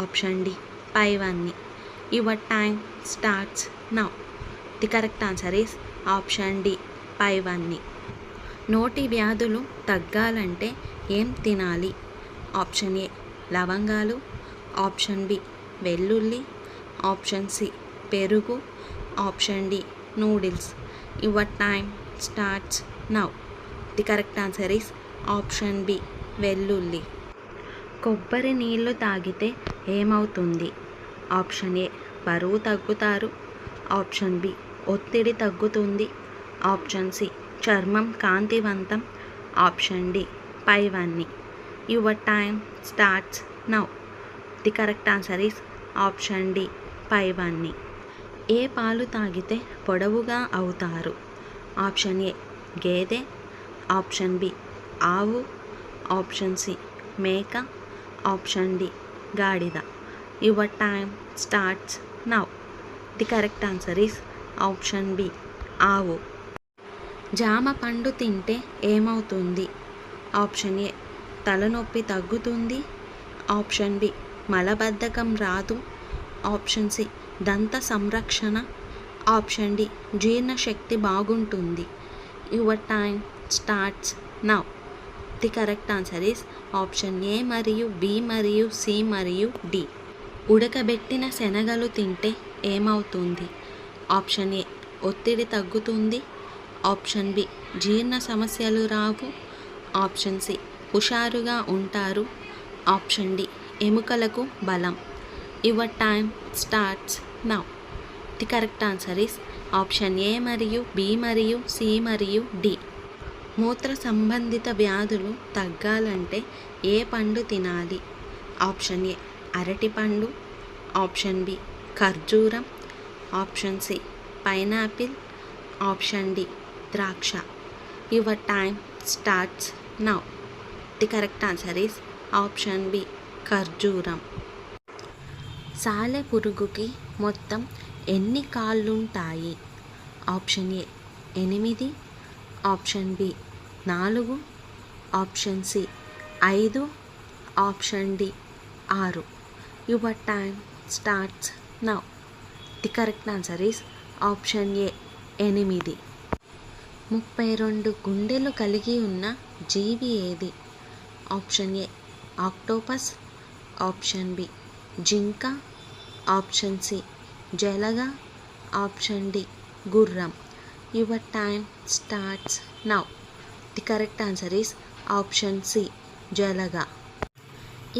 ఆప్షన్ డి పైవన్నీ. Your time starts now. The correct answer is option D పైవన్నీ. నోటి వ్యాధులు తగ్గాలంటే ఏం తినాలి? ఆప్షన్ ఏ లవంగాలు, ఆప్షన్ బి వెల్లుల్లి, ఆప్షన్ సి పెరుగు, option D noodles. Your time starts now. The correct answer is option B వెల్లుల్లి. కొబ్బరి నీళ్ళు తాగితే ఏమవుతుంది? ఆప్షన్ ఏ బరువు తగ్గుతారు, ఆప్షన్ బి ఒత్తిడి తగ్గుతుంది, ఆప్షన్ సి చర్మం కాంతివంతం, ఆప్షన్ డి పైవన్నీ. Your time starts now. The correct answer is option D పైవన్నీ. ఏ పాలు తాగితే పొడవుగా అవుతారు? ఆప్షన్ ఏ గేదె, ఆప్షన్ బి ఆవు, ఆప్షన్ సి మేక, ఆప్షన్ డి గాడిద. Your time starts now. The correct answer is option B ఆవు. జామ పండు తింటే ఏమవుతుంది? ఆప్షన్ ఏ తలనొప్పి తగ్గుతుంది, ఆప్షన్ బి మలబద్ధకం రాదు, ఆప్షన్ సి దంత సంరక్షణ, ఆప్షన్ డి జీర్ణశక్తి బాగుంటుంది. Your time starts now. The correct answer is option A మరియు బి మరియు సి మరియు డి. ఉడకబెట్టిన శనగలు తింటే ఏమవుతుంది? ఆప్షన్ ఏ ఒత్తిడి తగ్గుతుంది, ఆప్షన్ బి జీర్ణ సమస్యలు రావు, ఆప్షన్ సి హుషారుగా ఉంటారు, ఆప్షన్ డి ఎముకలకు బలం. Your time starts now. The correct answer is option A మరియు బి మరియు సి మరియు డి. మూత్ర సంబంధిత వ్యాధులు తగ్గాలంటే ఏ పండు తినాలి? ఆప్షన్ ఏ అరటిపండు, ఆప్షన్ బి ఖర్జూరం, option C pineapple, option D ద్రాక్ష. Your time starts now. The correct answer is option B ఖర్జూరం. సాలెపురుగుకి మొత్తం ఎన్ని కాళ్ళుంటాయి? Option A 8, option B 4, option C 5, option D 6. Your time starts now. The correct answer is option A 8. 32 గుండెలు కలిగి ఉన్న జీవి ఏది? Option A octopus, option B జింక, ఆప్షన్ సి జలగ, ఆప్షన్ డి గుర్రం. Your time starts now. The correct answer is option C జలగ.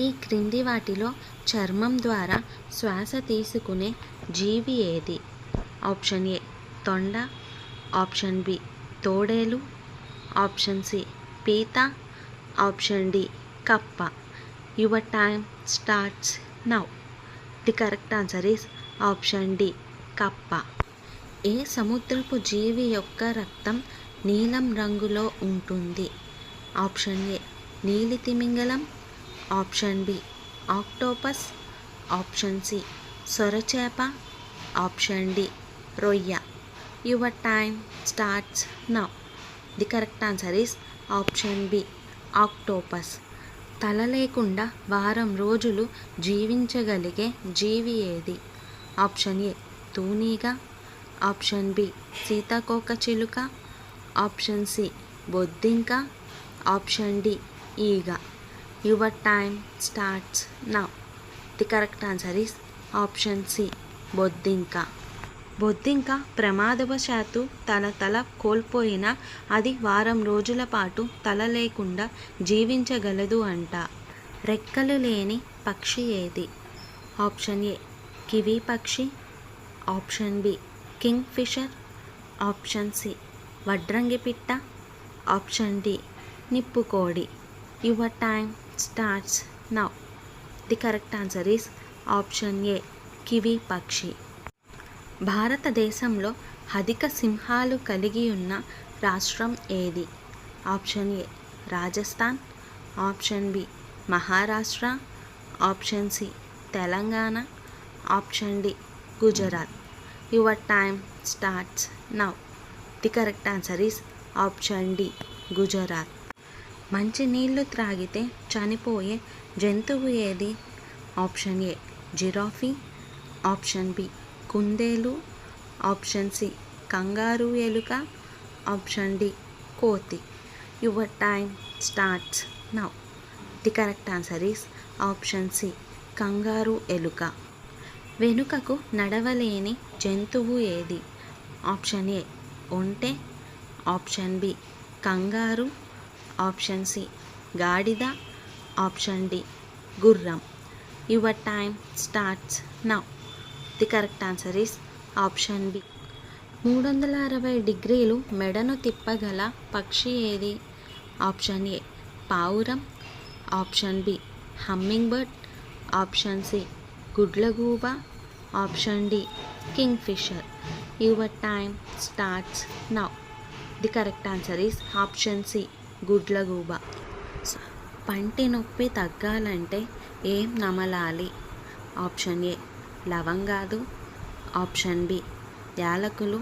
ఈ క్రింది వాటిలో చర్మం ద్వారా శ్వాస తీసుకునే జీవి ఏది? ఆప్షన్ ఏ తొండ, ఆప్షన్ బి తోడేలు, ఆప్షన్ సి పీత, ఆప్షన్ డి కప్ప. Your time starts now. The correct answer is option D కప్ప. ఏ సముద్రపు జీవి యొక్క రక్తం నీలం రంగులో ఉంటుంది? ఆప్షన్ ఏ నీలి తిమింగలం, option B octopus, option C సొరచేప, ఆప్షన్ డి రొయ్య. Your time starts now. The correct answer is option B octopus. తల లేకుండా వారం రోజులు జీవించగలిగే జీవి ఏది? ఆప్షన్ ఏ తూనీగ, ఆప్షన్ బి సీతాకోకచిలుక, ఆప్షన్ సి బొద్దింక, ఆప్షన్ డి ఈగ. Your time starts now. The correct answer is option C బొద్దింక. బొద్దింక ప్రమాదవశాత్తు తన తల కోల్పోయినా అది వారం రోజుల పాటు తల లేకుండా జీవించగలదు అంట. రెక్కలు లేని పక్షి ఏది? ఆప్షన్ ఏ కివీ పక్షి, option B kingfisher, option C వడ్రంగి పిట్ట, ఆప్షన్ డి నిప్పుకోడి. Your time starts now. The correct answer is option A kiwi పక్షి. భారతదేశంలో అధిక సింహాలు కలిగి ఉన్న రాష్ట్రం ఏది? Option A Rajasthan, option B Maharashtra, option C Telangana, option D Gujarat. Your time starts now. The correct answer is option D Gujarat. మంచి నీళ్లు త్రాగితే చనిపోయే జంతువు ఏది? Option A giraffe, option B కుందేలు, ఆప్షన్ సి కంగారు ఎలుక, ఆప్షన్ డి కోతి. Your time starts now. The correct answer is option C kangaroo ఎలుక. వెనుకకు నడవలేని జంతువు ఏది? ఆప్షన్ ఏ ఒంటె, option B kangaroo, option C గాడిద, ఆప్షన్ డి గుర్రం. Your time starts now. The correct answer is option B. 360 డిగ్రీలు మెడను తిప్పగల పక్షి ఏది? ఆప్షన్ ఏ పావురం, option B hummingbird, option C గుడ్లగూబ, option D kingfisher. Your time starts now. The correct answer is option C గుడ్లగూబ. పంటి నొప్పి తగ్గాలంటే ఏం నమలాలి? ఆప్షన్ ఏ లవంగాలు, ఆప్షన్ బి యాలకులు,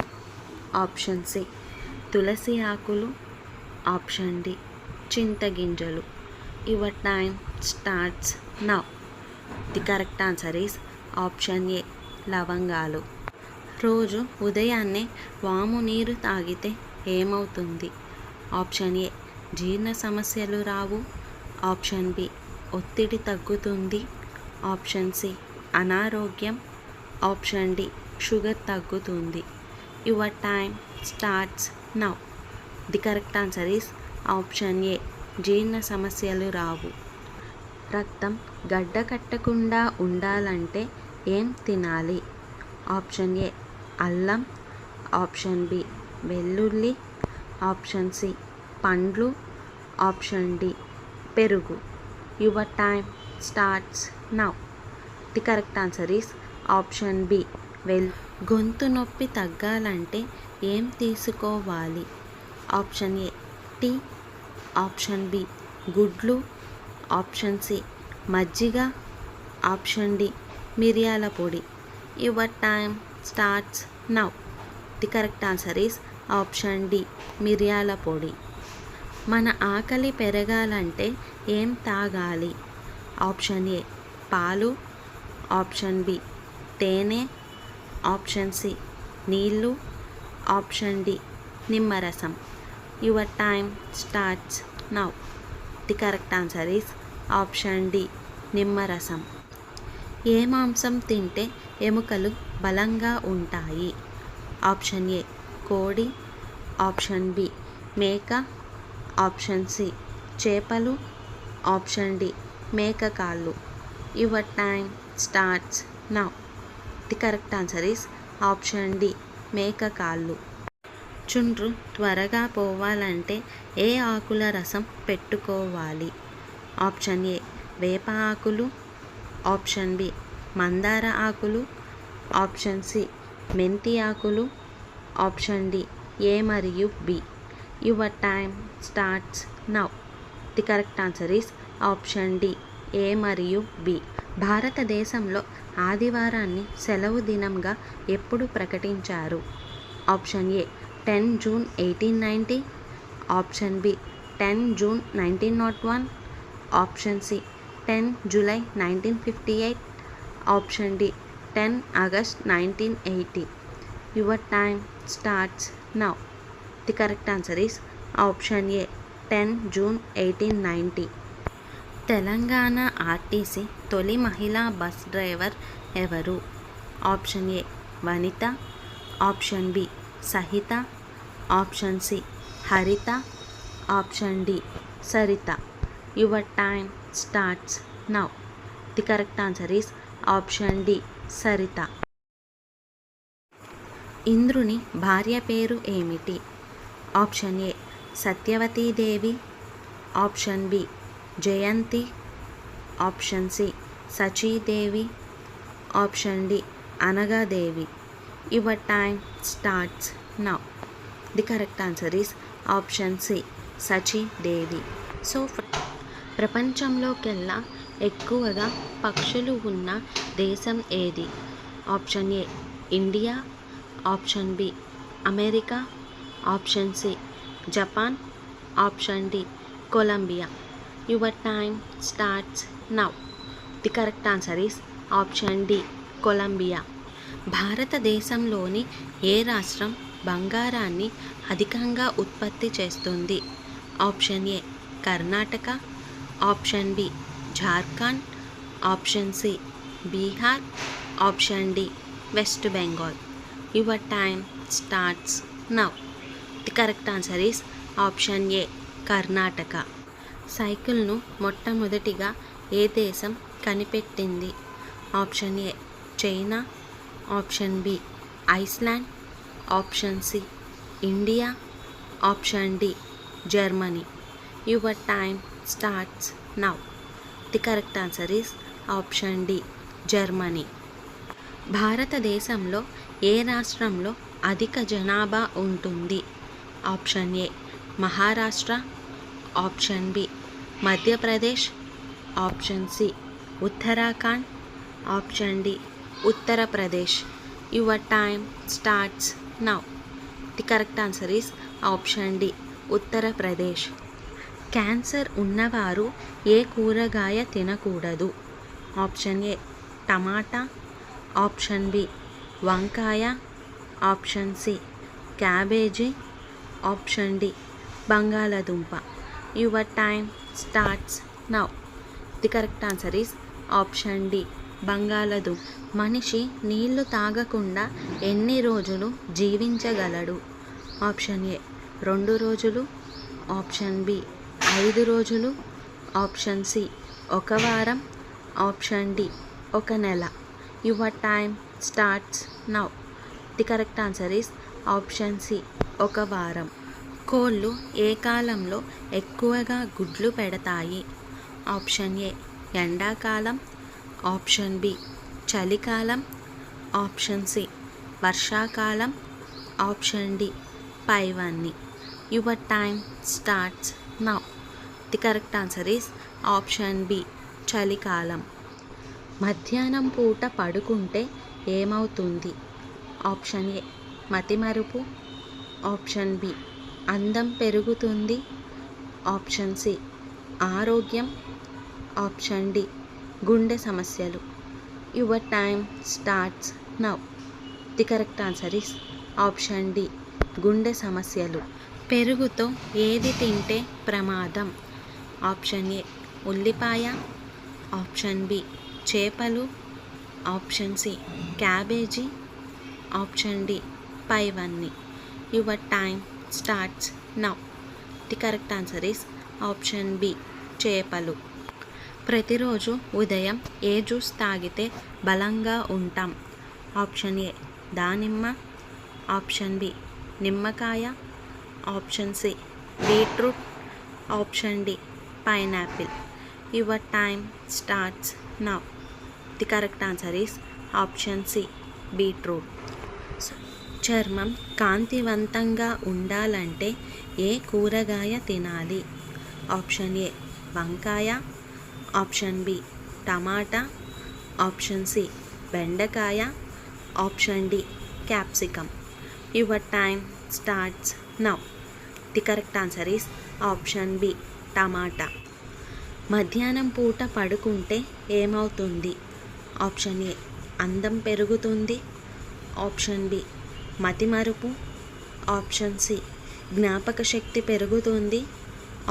ఆప్షన్ సి తులసి ఆకులు, ఆప్షన్ డి చింతగింజలు. Your time starts now. The correct answer is option A లవంగాలు. రోజు ఉదయాన్నే వాము నీరు తాగితే ఏమవుతుంది? ఆప్షన్ ఏ జీర్ణ సమస్యలు రావు, ఆప్షన్ బి ఒత్తిడి తగ్గుతుంది, ఆప్షన్ సి అనారోగ్యం, ఆప్షన్ డి షుగర్ తగ్గుతుంది. Your time starts now. The correct answer is option ఏ జీర్ణ సమస్యలు రావు. రక్తం గడ్డ కట్టకుండా ఉండాలంటే ఏం తినాలి? ఆప్షన్ ఏ అల్లం, ఆప్షన్ బి వెల్లుల్లి, ఆప్షన్ సి పండ్లు, ఆప్షన్ డి పెరుగు. Your time starts now. The correct answer is option B గొంతు నొప్పి తగ్గాలంటే ఏం తీసుకోవాలి? Option A tea, option B గుడ్లు, ఆప్షన్ సి మజ్జిగ, ఆప్షన్ డి మిరియాల పొడి. Your time starts now. The correct answer is option D మిరియాల పొడి. మన ఆకలి పెరగాలంటే ఏం తాగాలి? ఆప్షన్ ఏ పాలు, ఆప్షన్ బి తేనె, ఆప్షన్ సి నీళ్ళు, ఆప్షన్ డి నిమ్మరసం. Your time starts now. The correct answer is option D నిమ్మరసం. ఏ మాంసం తింటే ఎముకలు బలంగా ఉంటాయి? ఆప్షన్ ఏ కోడి, ఆప్షన్ బి మేక, ఆప్షన్ సి చేపలు, ఆప్షన్ డి మేక కాళ్ళు. Your time starts now. The correct answer is option D మేక కాళ్ళు. చుండ్రు త్వరగా పోవాలంటే ఏ ఆకుల రసం పెట్టుకోవాలి? ఆప్షన్ ఏ వేప ఆకులు, ఆప్షన్ బి మందార ఆకులు, ఆప్షన్ సి మెంతి ఆకులు, ఆప్షన్ డి ఏ మరియు B. Your time starts now. The correct answer is option D A మరియు బి. భారతదేశంలో ఆదివారాన్ని సెలవు దినంగా ఎప్పుడు ప్రకటించారు? Option A 10 June 1890, option B 10 June 1901, option C 10 July 1958, option D 10 August 1980. Your time starts now. The correct answer is option A 10 June 1890. Telangana RTC తొలి మహిళా బస్ డ్రైవర్ ఎవరు? Option A Vanitha, option B సహిత, option C Haritha, option D Saritha. Your time starts now. The correct answer is option D Saritha. ఇంద్రుని భార్య పేరు ఏమిటి? Option A Satyavatidevi, option B Jayanti, option C Sachidevi, option D Anagadevi. Your time starts now. The correct answer is option C Sachidevi. So ప్రపంచంలోకెల్లా ఎక్కువగా పక్షులు ఉన్న దేశం ఏది? Option A India, option B America, option C Japan, option D Colombia. Your time starts now. The correct answer is option D Colombia. భారతదేశంలోని ఏ రాష్ట్రం బంగారాన్ని అధికంగా ఉత్పత్తి చేస్తుంది? Option A Karnataka, option B Jharkhand, option C Bihar, option D West Bengal. Your time starts now. The correct answer is option A Karnataka. సైకిల్ను మొట్టమొదటిగా ఏ దేశం కనిపెట్టింది? Option A China, option B Iceland, option C India, option D Germany. Your time starts now. The correct answer is option D Germany. భారతదేశంలో ఏ రాష్ట్రంలో అధిక జనాభా ఉంటుంది? Option A Maharashtra, option B Madhya Pradesh, option C Uttarakhand, option D Uttar Pradesh. Your time starts now. The correct answer is option D Uttar Pradesh. Cancer ఉన్నవారు ఏ కూరగాయ తినకూడదు? Option A tomato, option B వంకాయ, option C cabbage, option D బంగాళదుంప. Your time starts now. The correct answer is option D బంగాళదుంప. మనిషి నీళ్లు తాగకుండా ఎన్ని రోజులు జీవించగలడు? ఆప్షన్ ఏ 2 రోజులు, ఆప్షన్ బి 5 రోజులు, ఆప్షన్ సి 1 వారం, ఆప్షన్ డి 1 నెల. Your time starts now. The correct answer is option C 1 వారం. కోళ్ళు ఏ కాలంలో ఎక్కువగా గుడ్లు పెడతాయి? ఆప్షన్ ఏ ఎండాకాలం, ఆప్షన్ బి చలికాలం, ఆప్షన్ సి వర్షాకాలం, ఆప్షన్ డి పైవన్నీ. Your time starts now. The correct answer is option B చలికాలం. మధ్యాహ్నం పూట పడుకుంటే ఏమవుతుంది? ఆప్షన్ ఏ మతిమరుపు, ఆప్షన్ బి అందం పెరుగుతుంది, ఆప్షన్ సి ఆరోగ్యం, ఆప్షన్ డి గుండె సమస్యలు. Your time starts now. The correct answer is option D గుండె సమస్యలు. పెరుగుతో ఏది తింటే ప్రమాదం? ఆప్షన్ ఏ ఉల్లిపాయ, ఆప్షన్ బి చేపలు, option C cabbage, option D పైవన్నీ. Your time starts now. The correct answer is option B చేపలు. ప్రతిరోజు ఉదయం ఏ జ్యూస్ తాగితే బలంగా ఉంటాం? ఆప్షన్ ఏ దానిమ్మ, ఆప్షన్ బి నిమ్మకాయ, option C beetroot, option D pineapple. Your time starts now. The correct answer is option C beetroot. చర్మం కాంతివంతంగా ఉండాలంటే ఏ కూరగాయ తినాలి? ఆప్షన్ ఏ వంకాయ, ఆప్షన్ బి టమాటా, ఆప్షన్ సి బెండకాయ, option D capsicum. Your time starts now. The correct answer is option B tomato. మధ్యాహ్నం పూట పడుకుంటే ఏమవుతుంది? ఆప్షన్ ఏ అందం పెరుగుతుంది, ఆప్షన్ బి మతిమరుపు, ఆప్షన్ సి జ్ఞాపక శక్తి పెరుగుతుంది,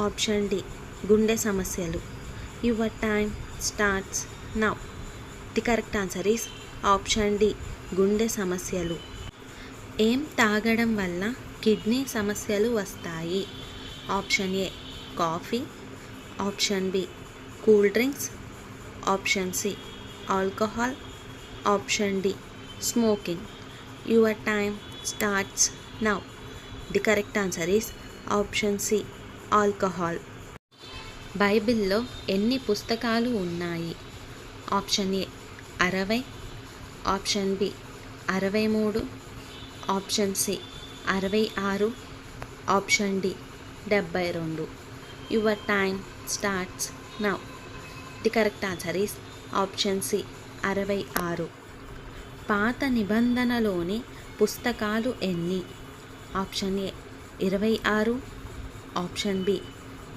ఆప్షన్ డి గుండె సమస్యలు. Your time starts now. The correct answer is option D గుండె సమస్యలు. ఏం తాగడం వల్ల కిడ్నీ సమస్యలు వస్తాయి? Option A coffee, option B cool drinks, option C alcohol, option D smoking. Your time starts now. The correct answer is option C alcohol. బైబిల్లో ఎన్ని పుస్తకాలు ఉన్నాయి? Option A 60, option B 63, option C 66, option D 72. Your time starts now. The correct answer is option C 66. పాత నిబంధనలోని పుస్తకాలు ఎన్ని? Option A 26, option B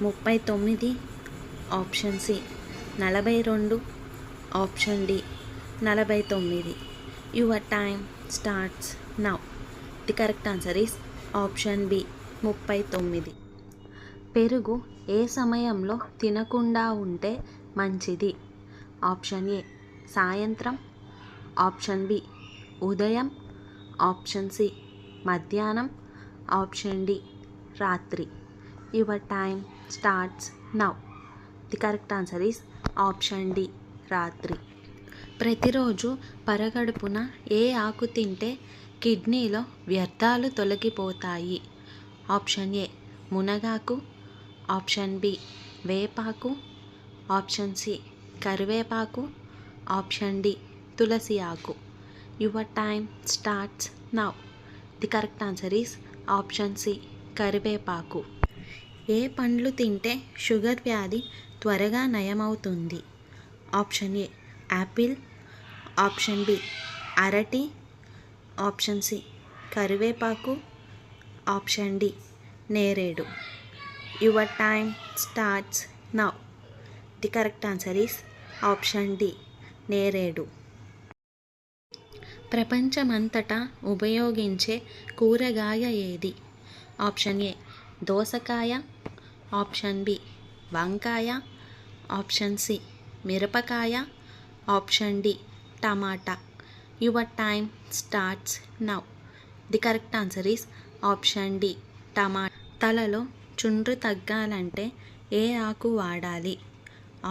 39, option C 42, option D 49. Your time starts now. The correct answer is option B 39. పెరుగు ఏ సమయంలో తినకుండా ఉంటే మంచిది? ఆప్షన్ ఏ సాయంత్రం, ఆప్షన్ బి ఉదయం, ఆప్షన్ సి మధ్యాహ్నం, ఆప్షన్ డి రాత్రి. Your time starts now. The correct answer is option D రాత్రి. ప్రతిరోజు పరగడుపున ఏ ఆకు తింటే కిడ్నీలో వ్యర్థాలు తొలగిపోతాయి? ఆప్షన్ ఏ మునగాకు, ఆప్షన్ బి వేపాకు, ఆప్షన్ సి కరివేపాకు, ఆప్షన్ డి తులసి ఆకు. Your time starts now. The correct answer is option C కరివేపాకు. ఏ పండ్లు తింటే షుగర్ వ్యాధి త్వరగా నయమవుతుంది? Option A apple, option B అరటి, ఆప్షన్ సి కరివేపాకు, ఆప్షన్ డి నేరేడు. Your time starts now. The correct answer is option D నేరేడు. ప్రపంచమంతటా ఉపయోగించే కూరగాయ ఏది? ఆప్షన్ ఏ దోసకాయ, ఆప్షన్ బి వంకాయ, ఆప్షన్ సి మిరపకాయ, option D tomato. Your time starts now. The correct answer is option D tomato. తలలో చుండ్రు తగ్గాలంటే ఏ ఆకు వాడాలి?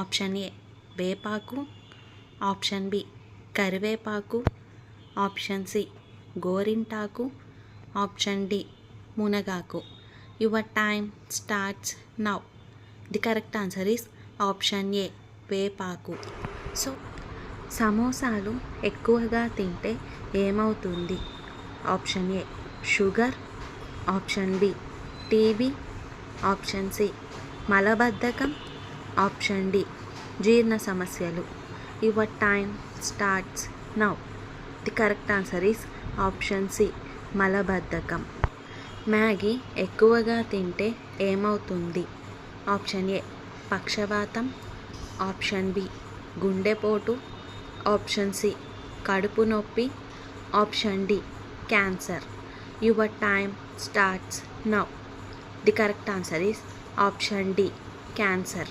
ఆప్షన్ ఏ వేపాకు, ఆప్షన్ బి కరివేపాకు, ఆప్షన్ సి గోరింటాకు, ఆప్షన్ డి మునగాకు. Your time starts now. The correct answer is option A వేపాకు. సో సమోసాలు ఎక్కువగా తింటే ఏమవుతుంది? Option A sugar, option B TB, option C మలబద్ధకం, ఆప్షన్ డి జీర్ణ సమస్యలు. Your time starts now. The correct answer is option C మలబద్ధకం. మ్యాగీ ఎక్కువగా తింటే ఏమవుతుంది? ఆప్షన్ ఏ పక్షవాతం, ఆప్షన్ బి గుండెపోటు, ఆప్షన్ సి కడుపు నొప్పి, option D cancer. Your time starts now. The correct answer is option D cancer.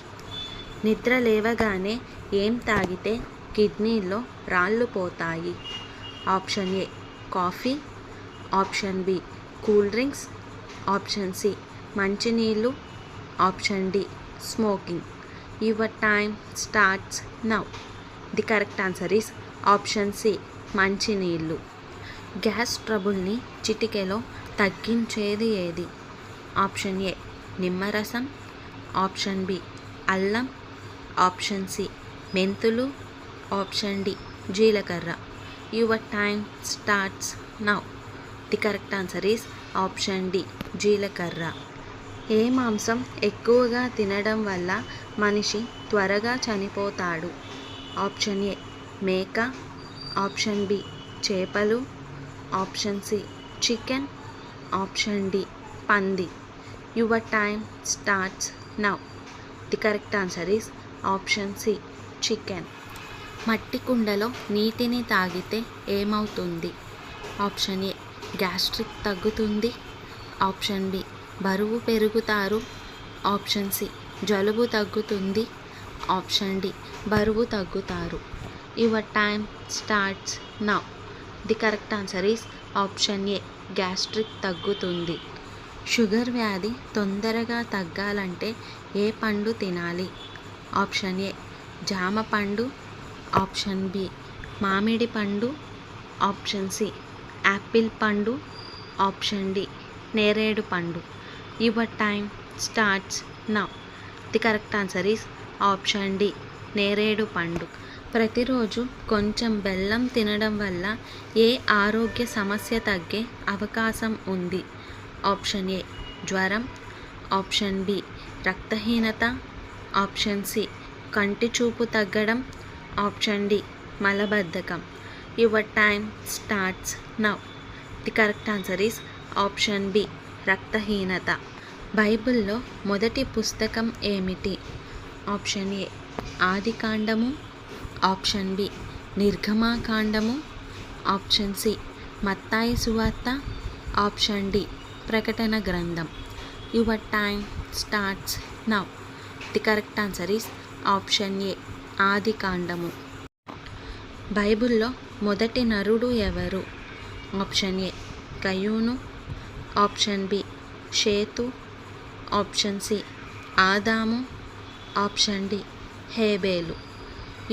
నిద్ర లేవగానే ఏం తాగితే కిడ్నీలో రాళ్ళు పోతాయి? Option A coffee, option B cool drinks, option C మంచినీళ్ళు, option D smoking. Your time starts now. The correct answer is option C మంచినీళ్ళు. గ్యాస్ ట్రబుల్ని చిటికెలో తగ్గించేది ఏది? ఆప్షన్ ఏ నిమ్మరసం, ఆప్షన్ బి అల్లం, ఆప్షన్ సి మెంతులు, ఆప్షన్ డి జీలకర్ర. Your time starts now. The correct answer is option D జీలకర్ర. ఏ మాంసం ఎక్కువగా తినడం వల్ల మనిషి త్వరగా చనిపోతాడు? ఆప్షన్ ఏ మేక, ఆప్షన్ బి చేపలు, option C chicken, option D పంది. Your time starts now. The correct answer is option C chicken. మట్టి కుండలో నీటిని తాగితే ఏమవుతుంది? ఆప్షన్ ఏ గ్యాస్ట్రిక్ తగ్గుతుంది, ఆప్షన్ బి బరువు పెరుగుతారు, ఆప్షన్ సి జలుబు తగ్గుతుంది, ఆప్షన్ డి బరువు తగ్గుతారు. Your time starts now. The correct answer is option A gastric తగ్గుతుంది. షుగర్ వ్యాధి తొందరగా తగ్గాలంటే ఏ పండు తినాలి? ఆప్షన్ ఏ జామ పండు, ఆప్షన్ బి మామిడి పండు, ఆప్షన్ సి యాపిల్ పండు, ఆప్షన్ డి నేరేడు పండు. Your time starts now. The correct answer is option D నేరేడు పండు. ప్రతిరోజు కొంచెం బెల్లం తినడం వల్ల ఏ ఆరోగ్య సమస్య తగ్గే అవకాశం ఉంది? ఆప్షన్ ఏ జ్వరం, ఆప్షన్ బి రక్తహీనత, ఆప్షన్ సి కంటి చూపు తగ్గడం, ఆప్షన్ డి మలబద్ధకం. Your time starts now. The correct answer is option B రక్తహీనత. బైబిల్లో మొదటి పుస్తకం ఏమిటి? ఆప్షన్ ఏ ఆదికాండము, ఆప్షన్ బి నిర్గమాకాండము, ఆప్షన్ సి మత్తాయి సువార్త, ఆప్షన్ డి ప్రకటన గ్రంథం. Your time starts now. The correct answer is option A ఆదికాండము. బైబిల్లో మొదటి నరుడు ఎవరు? ఆప్షన్ ఏ కయ్యూను, ఆప్షన్ బి షేతు, ఆప్షన్ సి ఆదాము, ఆప్షన్ డి హేబేలు.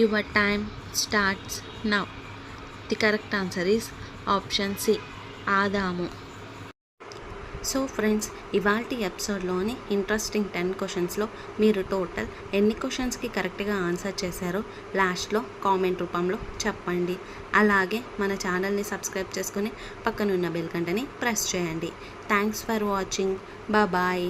Your time starts now. The correct answer is option C, ఆదాము. సో ఫ్రెండ్స్, ఇవాల్టి ఎపిసోడ్లోని ఇంట్రెస్టింగ్ 10 క్వశ్చన్స్లో మీరు టోటల్ ఎన్ని క్వశ్చన్స్కి కరెక్ట్గా ఆన్సర్ చేశారో లాస్ట్లో కామెంట్ రూపంలో చెప్పండి. అలాగే మన ఛానల్ని సబ్స్క్రైబ్ చేసుకుని పక్కనున్న బెల్ గంటని ప్రెస్ చేయండి. Thanks for watching. బాయ్.